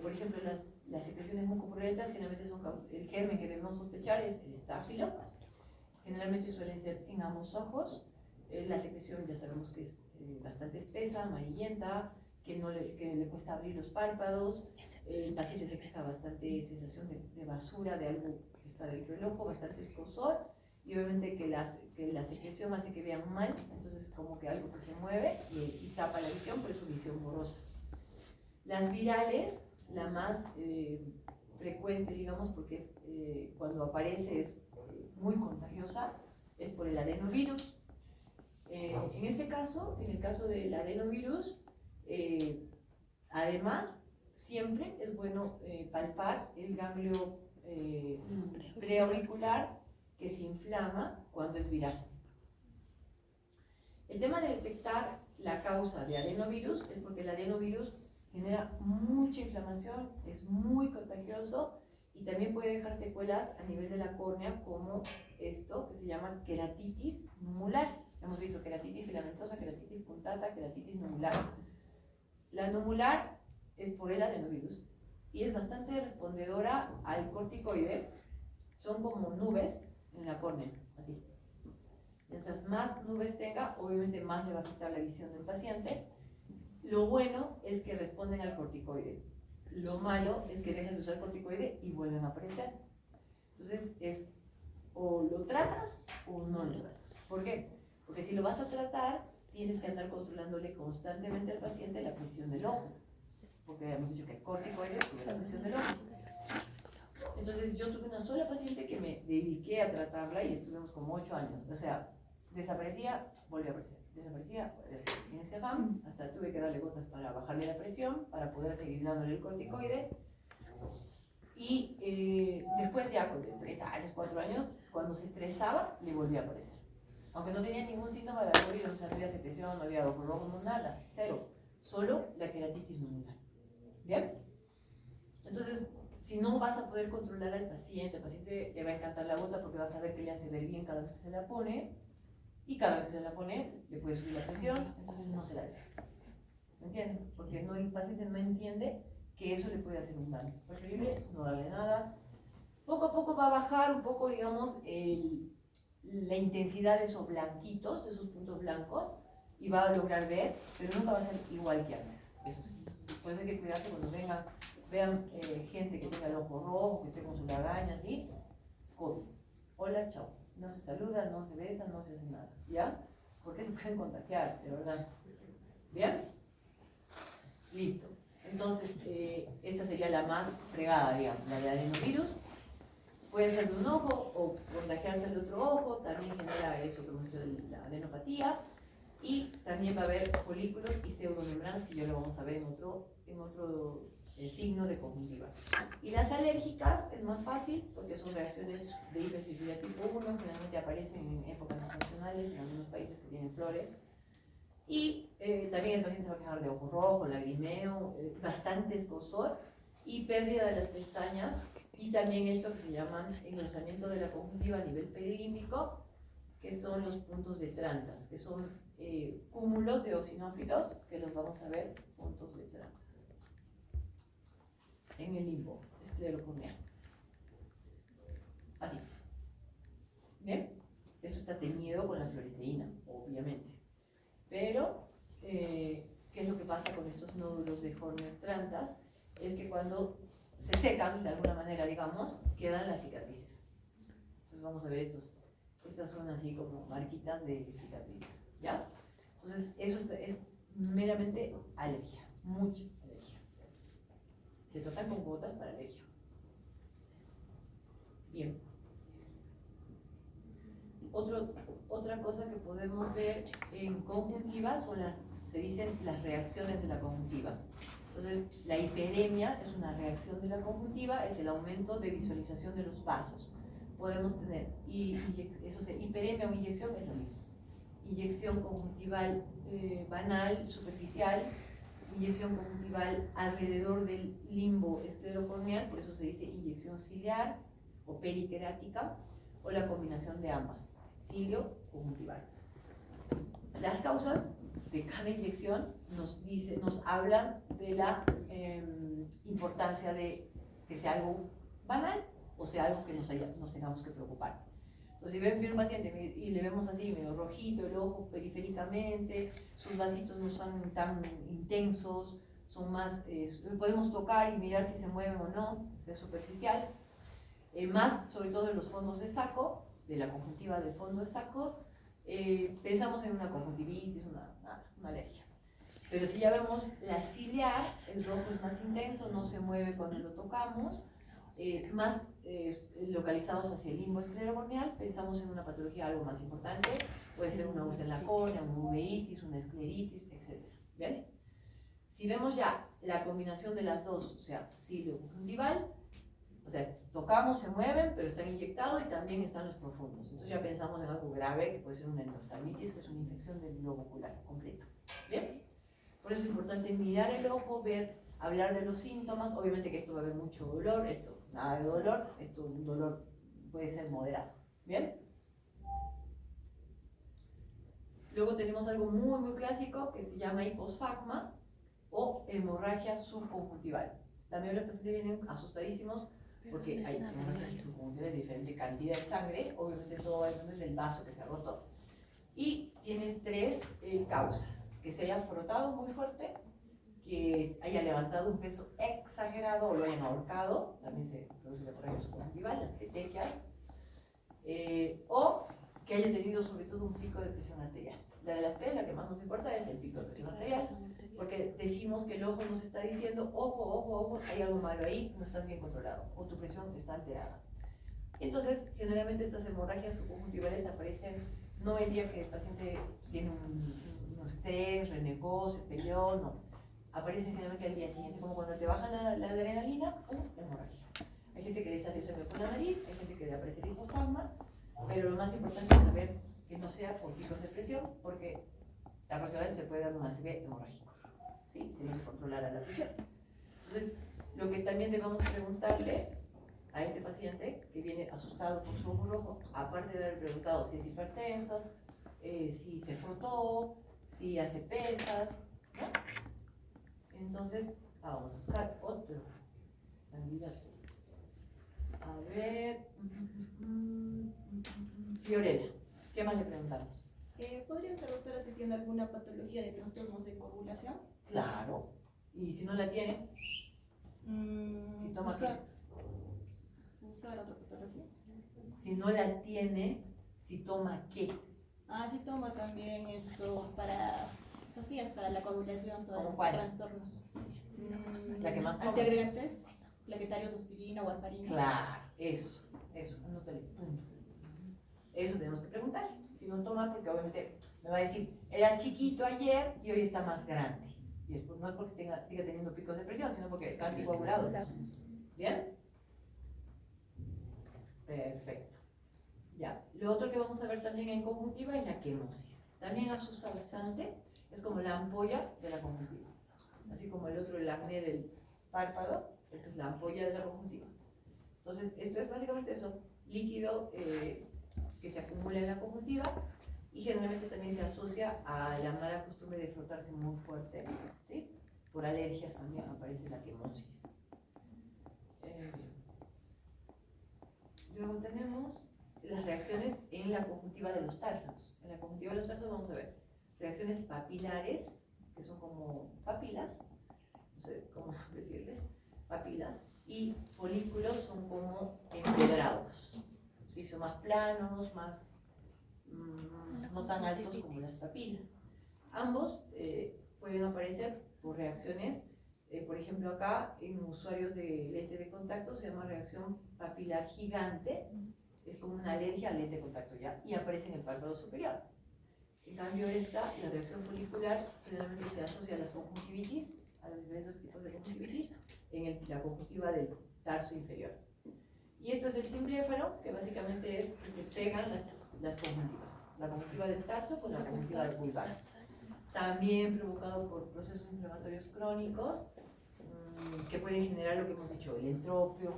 Por ejemplo, las secreciones mucopurulentas generalmente son el germen que debemos sospechar es el estáfilo. Generalmente suelen ser en ambos ojos. La secreción ya sabemos que es bastante espesa, amarillenta, que le cuesta abrir los párpados. El paciente se queja bastante sensación de basura, de algo que está dentro del ojo, bastante escozor y obviamente que la secreción hace que vean mal, entonces como que algo que se mueve y tapa la visión, por eso visión borrosa. Las virales, la más frecuente, digamos, porque es, cuando aparece es muy contagiosa, es por el adenovirus. En este caso, en el caso del adenovirus, además, siempre es bueno palpar el ganglio preauricular que se inflama cuando es viral. El tema de detectar la causa de adenovirus es porque el adenovirus genera mucha inflamación, es muy contagioso y también puede dejar secuelas a nivel de la córnea, como esto que se llama queratitis numular. Hemos visto queratitis filamentosa, queratitis punctata, queratitis numular. La numular es por el adenovirus y es bastante respondedora al corticoide. Son como nubes en la córnea, así. Mientras más nubes tenga, obviamente más le va a quitar la visión del paciente. Lo bueno es que responden al corticoide. Lo malo es que dejan de usar corticoide y vuelven a aparecer. Entonces es o lo tratas o no lo tratas. ¿Por qué? Porque si lo vas a tratar, tienes que andar controlándole constantemente al paciente la presión del ojo. Porque hemos dicho que el corticoide sube la presión del ojo. Entonces yo tuve una sola paciente que me dediqué a tratarla y estuvimos como 8 años. O sea, desaparecía, volvía a aparecer. Desaparecía, volvía a aparecer. En ese afán, hasta tuve que darle gotas para bajarle la presión, para poder seguir dándole el corticoide. Y después ya con 3 años, 4 años, cuando se estresaba, le volvía a aparecer. Aunque no tenía ningún síntoma de adenovirus, o sea, no había secreción, no había ojo rojo, no nada, cero. Solo la queratitis numular. ¿Bien? Entonces, si no vas a poder controlar al paciente, el paciente le va a encantar la bolsa porque vas a ver que le hace ver bien cada vez que se la pone, y cada vez que se la pone le puede subir la presión, entonces no se la deja. ¿Me entienden? Porque no, el paciente no entiende que eso le puede hacer un daño. Preferible no darle nada. Poco a poco va a bajar un poco, digamos, la intensidad de esos blanquitos, de esos puntos blancos, y va a lograr ver, pero nunca va a ser igual que antes. Eso sí. Entonces, puede que cuidarse cuando vean gente que tenga el ojo rojo, que esté con su lagaña, así, COVID. Hola, chao. No se saluda, no se besa, no se hace nada. ¿Ya? Porque se pueden contagiar, de verdad. ¿Bien? Listo. Entonces, esta sería la más fregada, digamos, la de adenovirus. Puede ser de un ojo o contagiarse del otro ojo, también genera eso que hemos dicho de la adenopatía. Y también va a haber folículos y pseudomembranas, que ya lo vamos a ver en otro signo de conjuntiva. Y las alérgicas es más fácil porque son reacciones de hipersensibilidad tipo 1, generalmente aparecen en épocas estacionales en algunos países que tienen flores. Y también el paciente se va a quejar de ojo rojo, lagrimeo, bastante escozor y pérdida de las pestañas, y también esto que se llama engrosamiento de la conjuntiva a nivel perilímbico, que son los puntos de Trantas, que son cúmulos de eosinófilos, que los vamos a ver, puntos de Trantas, en el limbo esclerocorneal. Así. ¿Bien? Esto está teñido con la fluoresceína, obviamente. Pero, ¿qué es lo que pasa con estos nódulos de Horner-Trantas? Es que cuando se secan, de alguna manera, digamos, quedan las cicatrices. Entonces vamos a ver estas son así como marquitas de cicatrices, ¿ya? Entonces, eso es meramente alergia, mucha alergia. Se tratan con gotas para alergia. Bien. Otra cosa que podemos ver en conjuntiva son se dicen las reacciones de la conjuntiva. Entonces, la hiperemia es una reacción de la conjuntiva, es el aumento de visualización de los vasos. Podemos tener, hiperemia o inyección es lo mismo. Inyección conjuntival banal, superficial, inyección conjuntival alrededor del limbo esclerocorneal, por eso se dice inyección ciliar o periquerática, o la combinación de ambas, cilio conjuntival. Las causas de cada inyección nos hablan de la importancia de que sea algo banal o sea algo que nos tengamos que preocupar. Entonces, si ven un paciente y le vemos así, medio rojito el ojo periféricamente, sus vasitos no son tan intensos, son más, podemos tocar y mirar si se mueven o no, es superficial, más sobre todo en los fondos de saco, de la conjuntiva del fondo de saco, pensamos en una conjuntivitis, una alergia. Pero si ya vemos la ciliar, el rojo es más intenso, no se mueve cuando lo tocamos, más localizados hacia el limbo esclerocorneal, pensamos en una patología algo más importante, puede ser una úlcera en la córnea, una uveitis, una escleritis, etc. ¿Bien? Si vemos ya la combinación de las dos, o sea, cilio conjuntival, o sea, tocamos, se mueven, pero están inyectados y también están los profundos. Entonces ya pensamos en algo grave, que puede ser una endoftalmitis, que es una infección del globo ocular completo. ¿Bien? Por eso es importante mirar el ojo, ver, hablar de los síntomas. Obviamente que esto va a haber mucho dolor, esto nada de dolor, esto un dolor puede ser moderado. ¿Bien? Luego tenemos algo muy, muy clásico que se llama hiposfagma o hemorragia subconjuntival. La mayoría de los pacientes vienen asustadísimos porque hay hemorragias subconjuntivales de diferente cantidad de sangre. Obviamente todo va a depender del vaso que se ha roto. Y tienen tres causas. Que se haya frotado muy fuerte, que haya levantado un peso exagerado o lo hayan ahorcado, también se produce la hemorragia subconjuntival, las petequias, o que haya tenido sobre todo un pico de presión arterial. La de las tres, la que más nos importa es el pico de presión arterial, porque decimos que el ojo nos está diciendo, ojo, ojo, ojo, hay algo malo ahí, no estás bien controlado, o tu presión está alterada. Entonces, generalmente estas hemorragias subconjuntivales aparecen no el día que el paciente tiene un estrés, renegó, se peleó, no. Aparecen generalmente al día siguiente, como cuando te baja la adrenalina, hemorragia. Hay gente que le sale sangre por la nariz, hay gente que le aparece el hipofagma, pero lo más importante es saber que no sea por picos de presión, porque la próxima vez se puede dar un ACV hemorrágico, ¿sí? Si no se controlara la presión. Entonces, lo que también debemos preguntarle a este paciente que viene asustado por su ojo rojo, aparte de haber preguntado si es hipertenso, si se frotó, si hace pesas, ¿no? Entonces, vamos a buscar otro candidato. A ver, Fiorella, ¿qué más le preguntamos? ¿Podría ser, doctora, si tiene alguna patología de trastornos de coagulación? Claro, y si no la tiene, si toma buscar otra patología. si no la tiene, si toma qué. Sí toma también esto para pastillas para la coagulación, todos ¿Cómo los cuál? trastornos. La que más toma. Antiagregantes, plaquetarios, aspirina, warfarina. Claro, eso, anótale. Eso tenemos que preguntar. Si no toma, porque obviamente me va a decir, era chiquito ayer y hoy está más grande. Y es no es porque siga teniendo picos de presión, sino porque está anticoagulado. ¿Bien? Perfecto. Ya. Lo otro que vamos a ver también en conjuntiva es la quemosis. También asusta bastante. Es como la ampolla de la conjuntiva. Así como el otro, el acné del párpado, esta es la ampolla de la conjuntiva. Entonces, esto es básicamente eso, líquido que se acumula en la conjuntiva y generalmente también se asocia a la mala costumbre de frotarse muy fuerte, ¿sí? Por alergias también aparece la quemosis. Luego tenemos las reacciones en la conjuntiva de los társanos. En la conjuntiva de los társanos vamos a ver reacciones papilares, que son como papilas, no sé cómo decirles, papilas, y folículos son como empedrados, ¿sí? Son más planos, más no tan altos como las papilas. Ambos pueden aparecer por reacciones, por ejemplo acá en usuarios de lente de contacto se llama reacción papilar gigante, es como una alergia al lente de contacto ya, y aparece en el párpado superior. En cambio esta, la reacción folicular, generalmente se asocia a las conjuntivitis, a los diferentes tipos de conjuntivitis, en la conjuntiva del tarso inferior. Y esto es el simbléfaro, que básicamente es que se pegan las conjuntivas, la conjuntiva del tarso con la conjuntiva del vulvar. También provocado por procesos inflamatorios crónicos que pueden generar lo que hemos dicho, el entropio,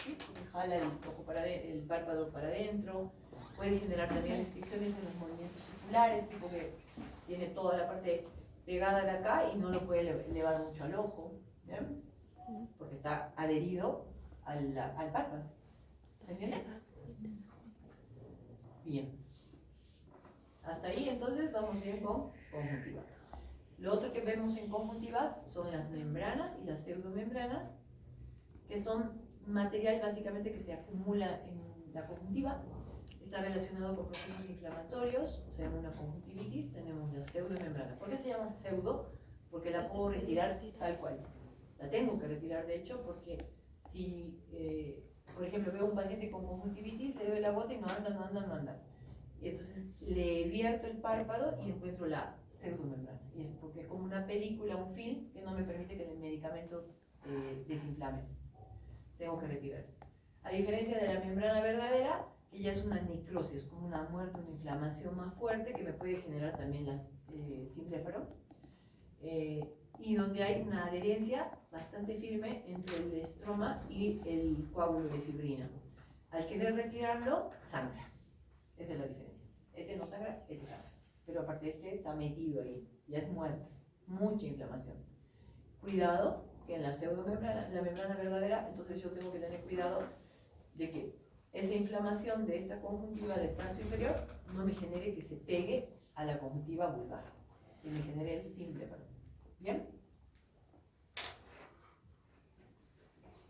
¿sí? Que jala el párpado para adentro, puede generar también restricciones en los movimientos oculares, tipo que tiene toda la parte pegada de acá y no lo puede elevar mucho al ojo, ¿bien? Porque está adherido al párpado. ¿Se entiende? Bien. Hasta ahí entonces vamos bien con conjuntiva. Lo otro que vemos en conjuntivas son las membranas y las pseudomembranas, que son material básicamente que se acumula en la conjuntiva. está relacionado con procesos inflamatorios, o sea, en una conjuntivitis tenemos la pseudomembrana. ¿Por qué se llama pseudo? Porque la puedo retirar tal cual. La tengo que retirar, de hecho, porque si, por ejemplo, veo un paciente con conjuntivitis, le doy la gota y no anda. Y entonces le vierto el párpado y encuentro la pseudomembrana. Y es porque es como una película, un film, que no me permite que el medicamento desinflame. Tengo que retirar. A diferencia de la membrana verdadera, que ya es una necrosis, como una muerte, una inflamación más fuerte que me puede generar también las simplefaron, y donde hay una adherencia bastante firme entre el estroma y el coágulo de fibrina. Al querer retirarlo, sangra. Esa es la diferencia. Este no sangra, este sangra. Pero aparte este está metido ahí, ya es muerte, mucha inflamación. Cuidado, que en la pseudomembrana, la membrana verdadera, entonces yo tengo que tener cuidado de que esa inflamación de esta conjuntiva del trance inferior no me genere que se pegue a la conjuntiva vulvar, que me genere el simplefaron. ¿Bien?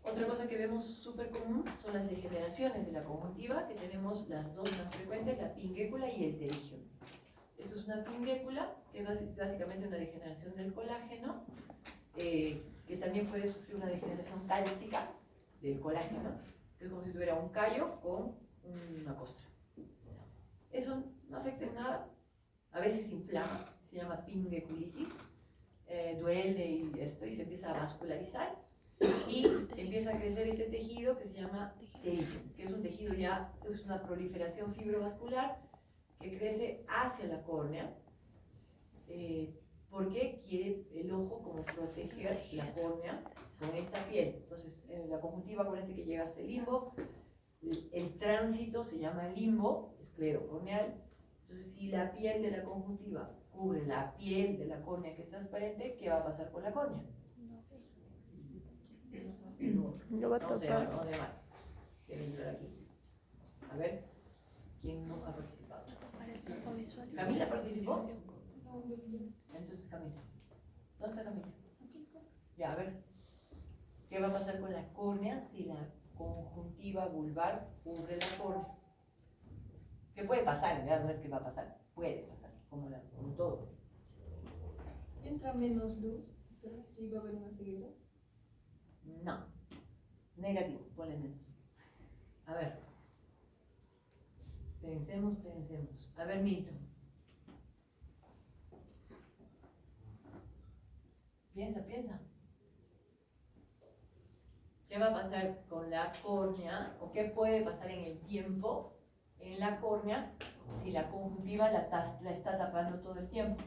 Otra cosa que vemos súper común son las degeneraciones de la conjuntiva, que tenemos las dos más frecuentes, la pinguécula y el pterigium. Esto es una pinguécula, que es básicamente una degeneración del colágeno, que también puede sufrir una degeneración cálcica del colágeno, que es como si tuviera un callo con una costra. Eso no afecta en nada, a veces inflama, se llama pingueculitis, duele y se empieza a vascularizar y empieza a crecer este tejido que se llama pterigium, que es un tejido ya, es una proliferación fibrovascular que crece hacia la córnea, porque quiere el ojo como proteger la córnea con esta piel. Entonces, la conjuntiva parece que llega hasta el limbo, el tránsito se llama limbo, esclerocorneal. Entonces, si la piel de la conjuntiva cubre la piel de la córnea que es transparente, ¿qué va a pasar con la córnea? Lo va a Vamos a tocar. llamar, quiero entrar aquí. A ver, ¿quién no ha participado? ¿Camila participó? Entonces Camila. ¿Dónde está Camila? Ya, a ver. ¿Qué va a pasar con la córnea si la conjuntiva vulvar cubre la córnea? ¿Qué puede pasar? En realidad no es que va a pasar, puede pasar, como todo. Entra menos luz y va a haber una ceguera. No. Negativo, ponle menos. A ver. Pensemos. A ver, Milton. Piensa. ¿Qué va a pasar con la córnea? ¿O qué puede pasar en el tiempo en la córnea si la conjuntiva la está tapando todo el tiempo?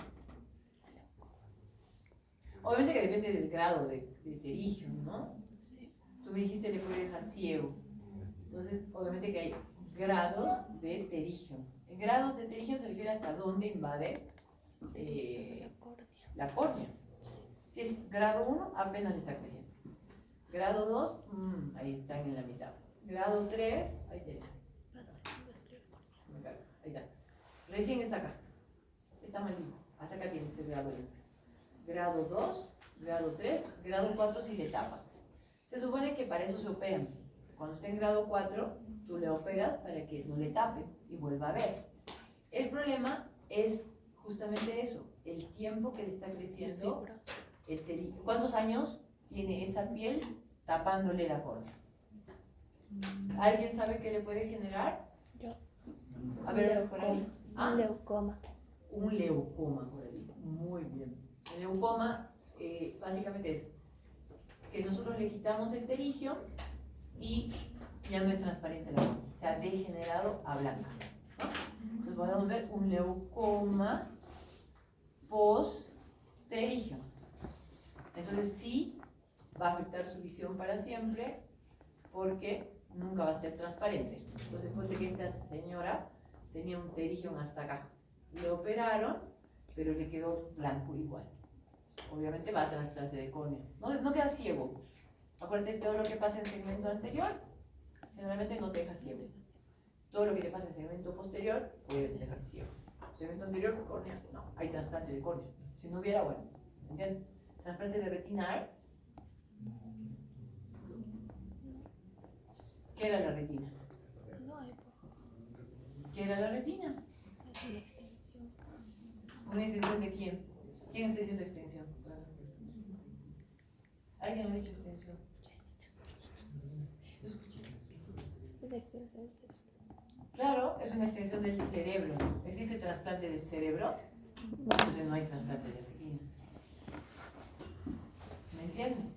Obviamente que depende del grado de pterigium, ¿no? Tú me dijiste le puede dejar ciego. Entonces, obviamente que hay grados de pterigium. En grados de pterigium se refiere hasta dónde invade la córnea. Si es grado 1, apenas le está creciendo. Grado 2, ahí está en la mitad. Grado 3, ahí tiene. Ahí está. Recién está acá. Está malito. Hasta acá tiene ese grado 1. Grado 2, grado 3, grado 4 si le tapa. Se supone que para eso se operan. Cuando esté en grado 4, tú le operas para que no le tape y vuelva a ver. El problema es justamente eso, el tiempo que le está creciendo el pterigium. ¿Cuántos años tiene esa piel tapándole la córnea? ¿Alguien sabe qué le puede generar? Yo. A ver, por ahí. Un leucoma. Un leucoma por ahí. Muy bien. El leucoma básicamente es que nosotros le quitamos el pterigium y ya no es transparente la córnea, se ha degenerado a blanca, ¿no? Entonces podemos ver un leucoma post-pterigium. Entonces sí va a afectar su visión para siempre porque nunca va a ser transparente. Entonces ponte que esta señora tenía un pterigium hasta acá. Le operaron, pero le quedó blanco igual. Obviamente va a trasplante de córnea. No queda ciego. Acuérdate, todo lo que pasa en segmento anterior, generalmente no te deja ciego. Todo lo que te pasa en segmento posterior, puede dejar ciego. Segmento anterior, córnea, no, hay trasplante de córnea. Si no hubiera, bueno, ¿entiendes? Trasplante de retina hay. ¿Qué era la retina? ¿Qué era la retina? ¿Una extensión de quién? ¿Quién está diciendo extensión? ¿Alguien ha dicho extensión? Yo escuché. Es la extensión del cerebro. Claro, es una extensión del cerebro. ¿Existe trasplante de cerebro? Entonces no hay trasplante de retina. ¿Me entienden?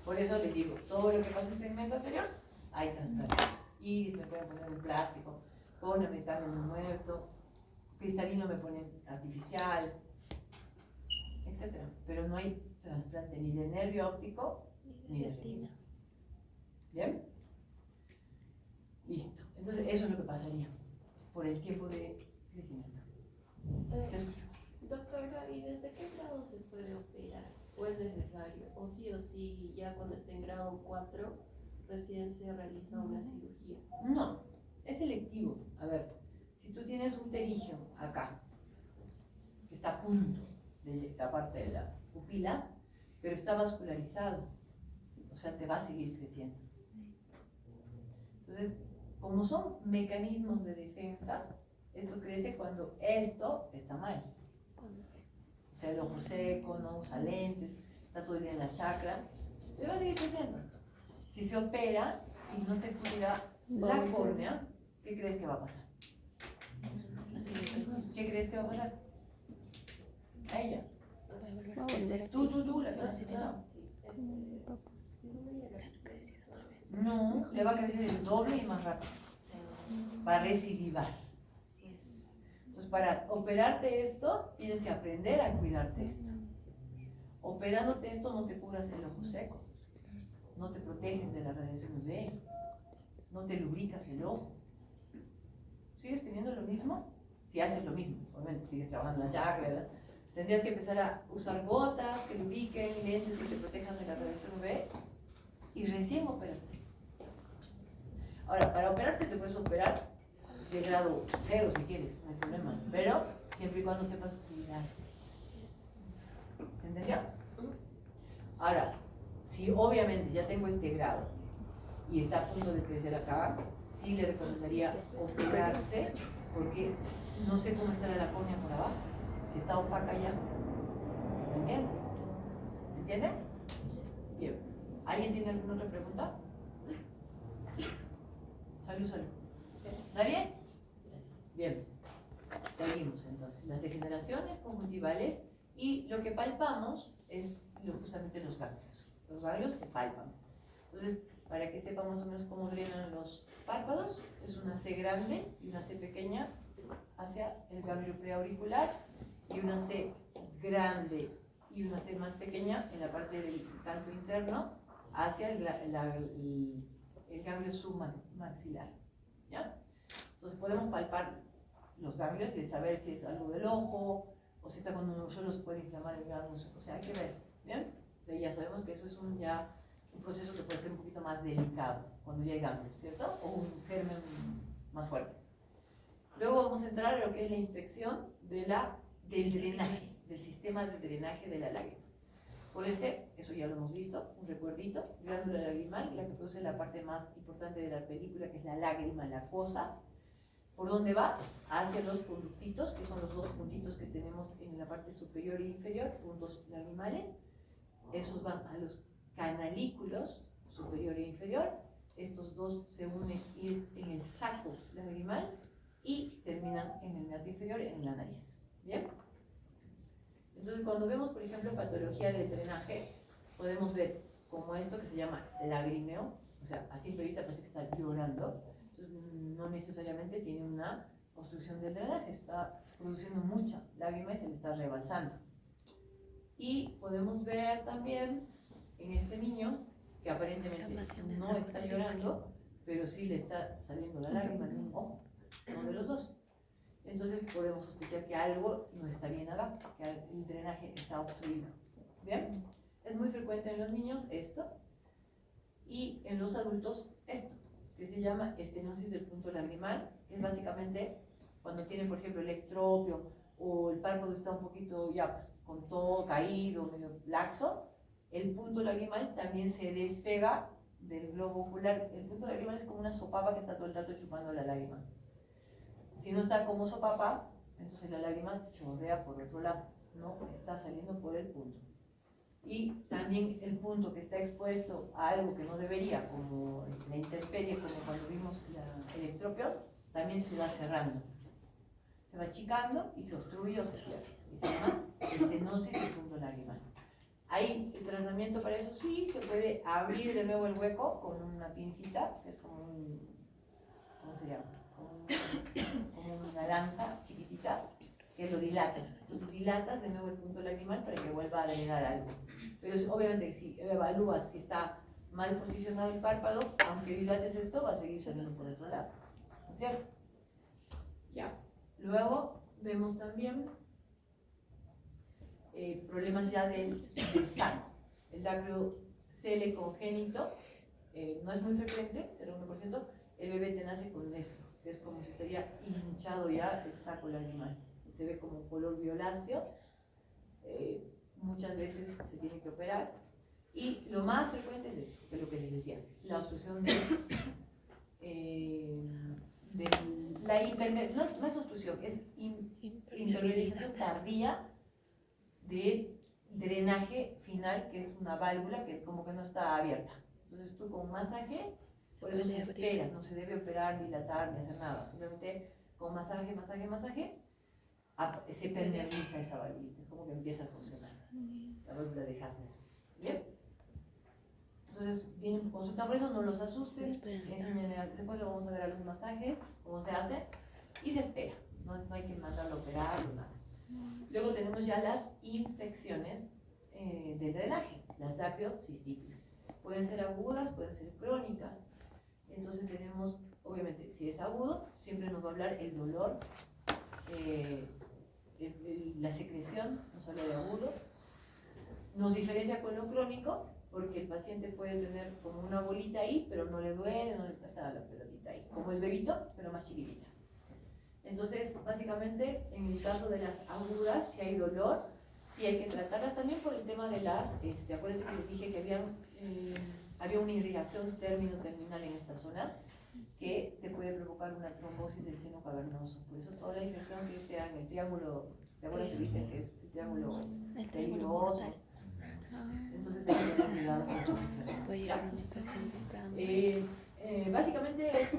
Por eso les digo, todo lo que pasa en el segmento anterior, hay trasplante. Iris me pueden poner un plástico, córnea me cambian un muerto, cristalino me ponen artificial, etc. Pero no hay trasplante ni de nervio óptico ni de retina. ¿Bien? Listo. Entonces eso es lo que pasaría por el tiempo de crecimiento. Te escucho. Doctora, ¿y desde qué grado se puede operar? ¿O es necesario? ¿O sí, ya cuando esté en grado 4, recién se realiza una cirugía? No, es selectivo. A ver, si tú tienes un terigio acá, que está a punto de taparte de la pupila, pero está vascularizado, o sea, te va a seguir creciendo. Entonces, como son mecanismos de defensa, esto crece cuando esto está mal. O sea, el ojo seco, no usa lentes, está todo el día en la chacra, te va a seguir creciendo. Si se opera y no se cuida la córnea, ¿qué crees que va a pasar? ¿Qué crees que va a pasar? A ella. Tú, la no, le va a crecer el doble y más rápido. Va a recidivar. Entonces, para operarte esto, tienes que aprender a cuidarte esto. Operándote esto no te curas el ojo seco, no te proteges de la radiación UV, no te lubricas el ojo. ¿Sigues teniendo lo mismo? Si haces lo mismo, obviamente sigues trabajando en la chakra, ¿verdad? Tendrías que empezar a usar gotas que lubriquen, lentes que te protejan de la radiación UV y recién operarte. Ahora, para operarte te puedes operar de grado 0 si quieres, no hay problema, pero siempre y cuando sepas cuidar. ¿Se entendió? Ahora, si obviamente ya tengo este grado y está a punto de crecer acá, sí le recomendaría operarse porque no sé cómo estará la córnea por abajo, si está opaca ya. ¿Me entiende? ¿Me entiende? Bien. ¿Alguien tiene alguna otra pregunta? Salud. ¿Nadie? Bien. Seguimos entonces. Las degeneraciones conjuntivales y lo que palpamos es justamente los ganglios. Los ganglios se palpan. Entonces, para que sepan más o menos cómo drenan los párpados, es una C grande y una C pequeña hacia el ganglio preauricular y una C grande y una C más pequeña en la parte del canto interno hacia el ganglio submaxilar. ¿Ya? Entonces podemos palpar los ganglios y saber si es algo del ojo o si está cuando uno solo se puede inflamar el ganglio. O sea, hay que ver. ¿Bien? Entonces ya sabemos que eso es un proceso que puede ser un poquito más delicado cuando ya hay ganglios, ¿cierto? O un germen más fuerte. Luego vamos a entrar a lo que es la inspección del drenaje, del sistema de drenaje de la lágrima. Eso ya lo hemos visto, un recuerdito, glándula lagrimal, la que produce la parte más importante de la película, que es la lágrima, la cosa. ¿Por dónde va? Hacia los conductitos, que son los dos puntitos que tenemos en la parte superior e inferior, puntos lagrimales. Esos van a los canalículos, superior e inferior. Estos dos se unen en el saco lagrimal y terminan en el meato inferior, en la nariz. ¿Bien? Entonces, cuando vemos, por ejemplo, patología del drenaje, podemos ver como esto que se llama lagrimeo, o sea, a simple vista parece que está llorando. Entonces, no necesariamente tiene una obstrucción del drenaje, está produciendo mucha lágrima y se le está rebalsando. Y podemos ver también en este niño que aparentemente no está llorando, pero sí le está saliendo la lágrima de un ojo, uno de los dos. Entonces podemos sospechar que algo no está bien acá, que el drenaje está obstruido. ¿Bien? Es muy frecuente en los niños esto y en los adultos esto, que se llama estenosis del punto lagrimal, que es básicamente cuando tienen, por ejemplo, el ectropio o el párpado está un poquito ya pues, con todo caído, medio laxo, el punto lagrimal también se despega del globo ocular. El punto lagrimal es como una sopapa que está todo el rato chupando la lágrima. Si no está como sopapa, entonces la lágrima chorrea por otro lado, no está saliendo por el punto. Y también el punto que está expuesto a algo que no debería, como la intemperie, como cuando vimos el ectropio, también se va cerrando. Se va achicando y se obstruye o se cierra. Y se llama estenosis del punto lagrimal. Hay tratamiento para eso, sí, se puede abrir de nuevo el hueco con una pincita, que es como un, ¿cómo se llama? Como una lanza chiquitita, que lo dilatas. Entonces dilatas de nuevo el punto lagrimal para que vuelva a drenar algo. Pero obviamente si evalúas que está mal posicionado el párpado, aunque dilates esto, va a seguir saliendo por otro lado. ¿No es cierto? Ya. Luego vemos también problemas ya del sano. El dacrocele congénito no es muy frecuente, 0,1%. El bebé te nace con esto, que es como si estaría hinchado ya el saco lagrimal. Se ve como color violáceo. Muchas veces se tiene que operar. Y lo más frecuente es esto, que es lo que les decía, la obstrucción de no es obstrucción, es impermeabilización tardía del drenaje final, que es una válvula que como que no está abierta. Entonces tú con un masaje, por eso se espera, no se debe operar, ni dilatar, ni hacer nada, simplemente con masaje, se permeabiliza esa válvula, como que empieza a funcionar, la válvula de Hasner. ¿Bien? Entonces vienen consulta, por eso no los asusten, después lo vamos a ver a los masajes, cómo se hace, y se espera, no hay que mandarlo a operar o nada. Luego tenemos ya las infecciones del drenaje, las dacrocistitis. Pueden ser agudas, pueden ser crónicas. Entonces tenemos, obviamente, si es agudo, siempre nos va a hablar el dolor, la secreción, nos habla de agudo. Nos diferencia con lo crónico, porque el paciente puede tener como una bolita ahí, pero no le duele, no le pasa la pelotita ahí, como el bebito, pero más chiquitita. Entonces, básicamente, en el caso de las agudas, si hay dolor, sí hay que tratarlas también por el tema de las, acuérdense que les dije que había una irrigación término-terminal en esta zona, que te puede provocar una trombosis del seno cavernoso. Por eso toda la infección que sea en el triángulo, ¿te acuerdas que dicen que es el triángulo peligroso? Entonces hay que tener cuidado con las infecciones. Básicamente es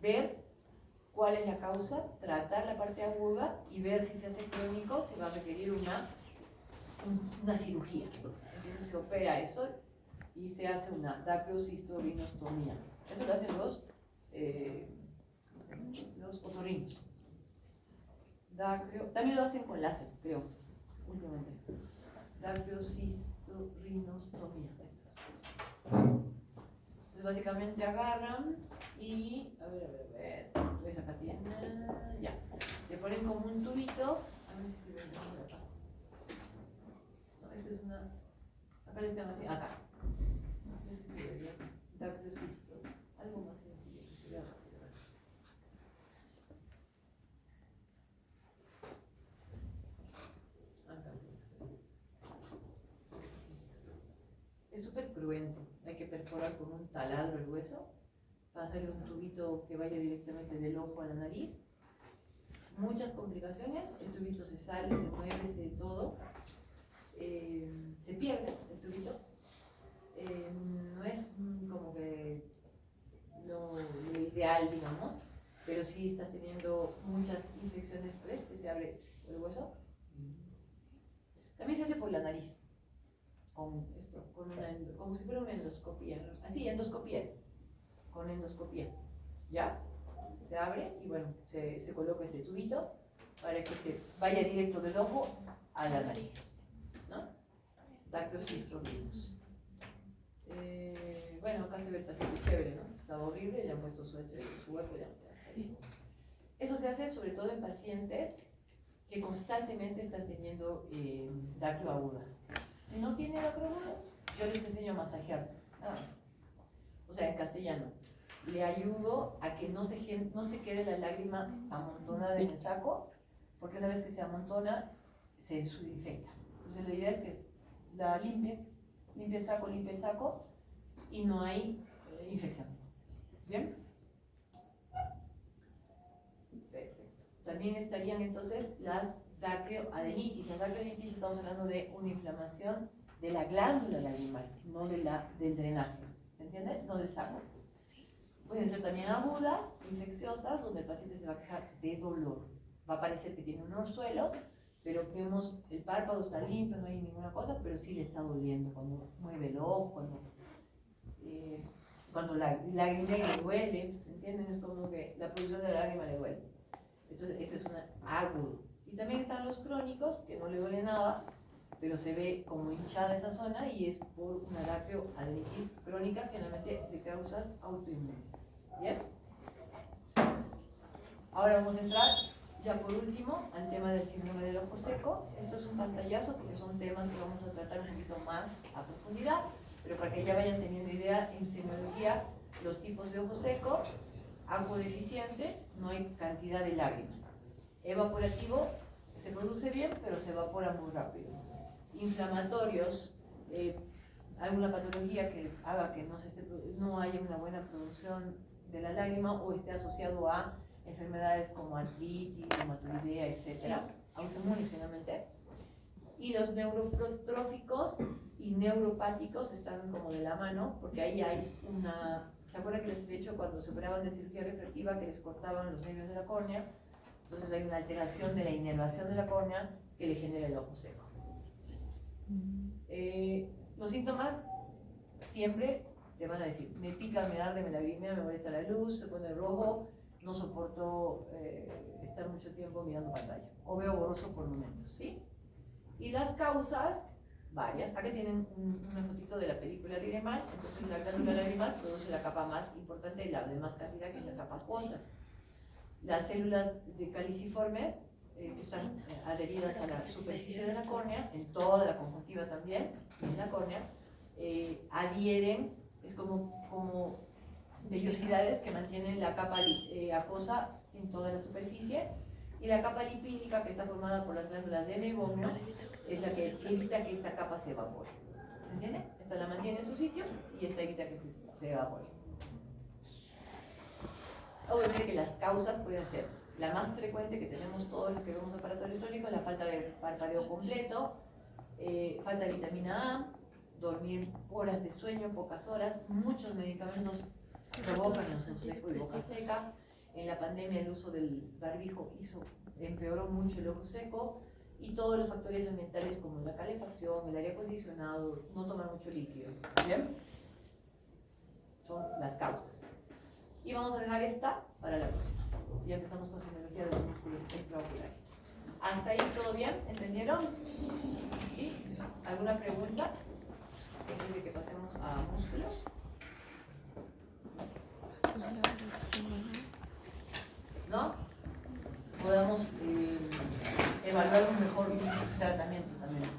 ver cuál es la causa, tratar la parte aguda y ver si se hace crónico, se va a requerir una cirugía. Entonces se opera eso y se hace una dacrocistourinostomía. Eso lo hacen los otorrinos. También lo hacen con láser, creo, últimamente. Dacrocistourinostomía. Entonces básicamente agarran y, a ver, ves acá tiene, ya, le ponen como un tubito, a ver si se ve mejor acá. No, esta es una, acá le están así, acá. No sé si se ve bien, dacrocisto, algo más sencillo que se vea rápido. Acá. Es súper cruento, hay que perforar con un taladro el hueso, pasarle un tubito que vaya directamente del ojo a la nariz. Muchas complicaciones, el tubito se sale, se mueve, todo, se pierde el tubito. No es como que lo ideal, digamos, pero sí estás teniendo muchas infecciones, ¿ves? Que se abre el hueso. También se hace por la nariz, con esto, como si fuera una endoscopía, así, endoscopía es, con endoscopía, ¿ya? Se abre y bueno, se coloca ese tubito para que se vaya directo del ojo a la nariz, ¿no? Dacrocistourinos. Bueno, acá se ve el paciente chévere, ¿no? Estaba horrible, le han puesto su hueco, ya está bien. Eso se hace sobre todo en pacientes que constantemente están teniendo dacroagudas. Si no tiene dacroagudas, yo les enseño a masajearse, nada más. O sea, en castellano. Le ayudo a que no se quede la lágrima amontonada en el saco, porque una vez que se amontona, se subinfecta. Entonces la idea es que la limpie el saco y no hay infección. ¿Bien? también estarían entonces las dacreoadenitis. Las dacreoadenitis estamos hablando de una inflamación de la glándula lagrimal, no del drenaje, ¿se entiende? No del saco. Pueden ser también agudas, infecciosas, donde el paciente se va a quejar de dolor. Va a parecer que tiene un orzuelo, pero vemos el párpado está limpio, no hay ninguna cosa, pero sí le está doliendo cuando mueve el ojo, cuando la lágrima le duele, ¿entienden? Es como que la producción de la lágrima le duele. Entonces, ese es un agudo. Y también están los crónicos, que no le duele nada, pero se ve como hinchada esa zona y es por una dacreoadenitis crónica, generalmente de causas autoinmunes. ¿Bien? Ahora vamos a entrar, ya por último, al tema del síndrome del ojo seco. Esto es un pantallazo porque son temas que vamos a tratar un poquito más a profundidad, pero para que ya vayan teniendo idea, en semiología, los tipos de ojo seco, acuodeficiente, no hay cantidad de lágrimas. Evaporativo, se produce bien, pero se evapora muy rápido. Inflamatorios, alguna patología que haga que no haya una buena producción de la lágrima o esté asociado a enfermedades como artritis, reumatoidea, etc. Autoinmunes generalmente. Y los neurotróficos y neuropáticos están como de la mano, porque ahí hay una... ¿Se acuerdan que les he dicho cuando se operaban de cirugía refractiva que les cortaban los nervios de la córnea? Entonces hay una alteración de la inervación de la córnea que le genera el ojo seco. Los síntomas siempre te van a decir, me pica, me arde, me lagrimea, me molesta la luz, se pone rojo, no soporto estar mucho tiempo mirando pantalla, o veo borroso por momentos, ¿sí? Y las causas, varias. Acá tienen una fotito de la película lagrimal. Entonces la glándula lagrimal produce la capa más importante y la de más cantidad, que es la capa acuosa. Las células de caliciformes que están adheridas a la superficie de la córnea, en toda la conjuntiva también, en la córnea, adhieren, es como vellosidades que mantienen la capa acuosa en toda la superficie, y la capa lipídica, que está formada por las glándulas de meiomio, es la que evita que esta capa se evapore. ¿Se entiende? Esta la mantiene en su sitio y esta evita que se evapore. Obviamente que las causas pueden ser la más frecuente que tenemos todos los que vemos aparato electrónico, la falta de parpadeo completo, falta de vitamina A, dormir horas de sueño, pocas horas, muchos medicamentos provocan ojo seco y boca seca. En la pandemia el uso del barbijo empeoró mucho el ojo seco, y todos los factores ambientales como la calefacción, el aire acondicionado, no tomar mucho líquido. ¿Bien? Son las causas. Y vamos a dejar esta para la próxima. Ya empezamos con semiología de los músculos extraoculares. ¿Hasta ahí todo bien? ¿Entendieron? ¿Sí? ¿Alguna pregunta? Antes de que pasemos a músculos. ¿No? Podamos evaluar un mejor tratamiento también.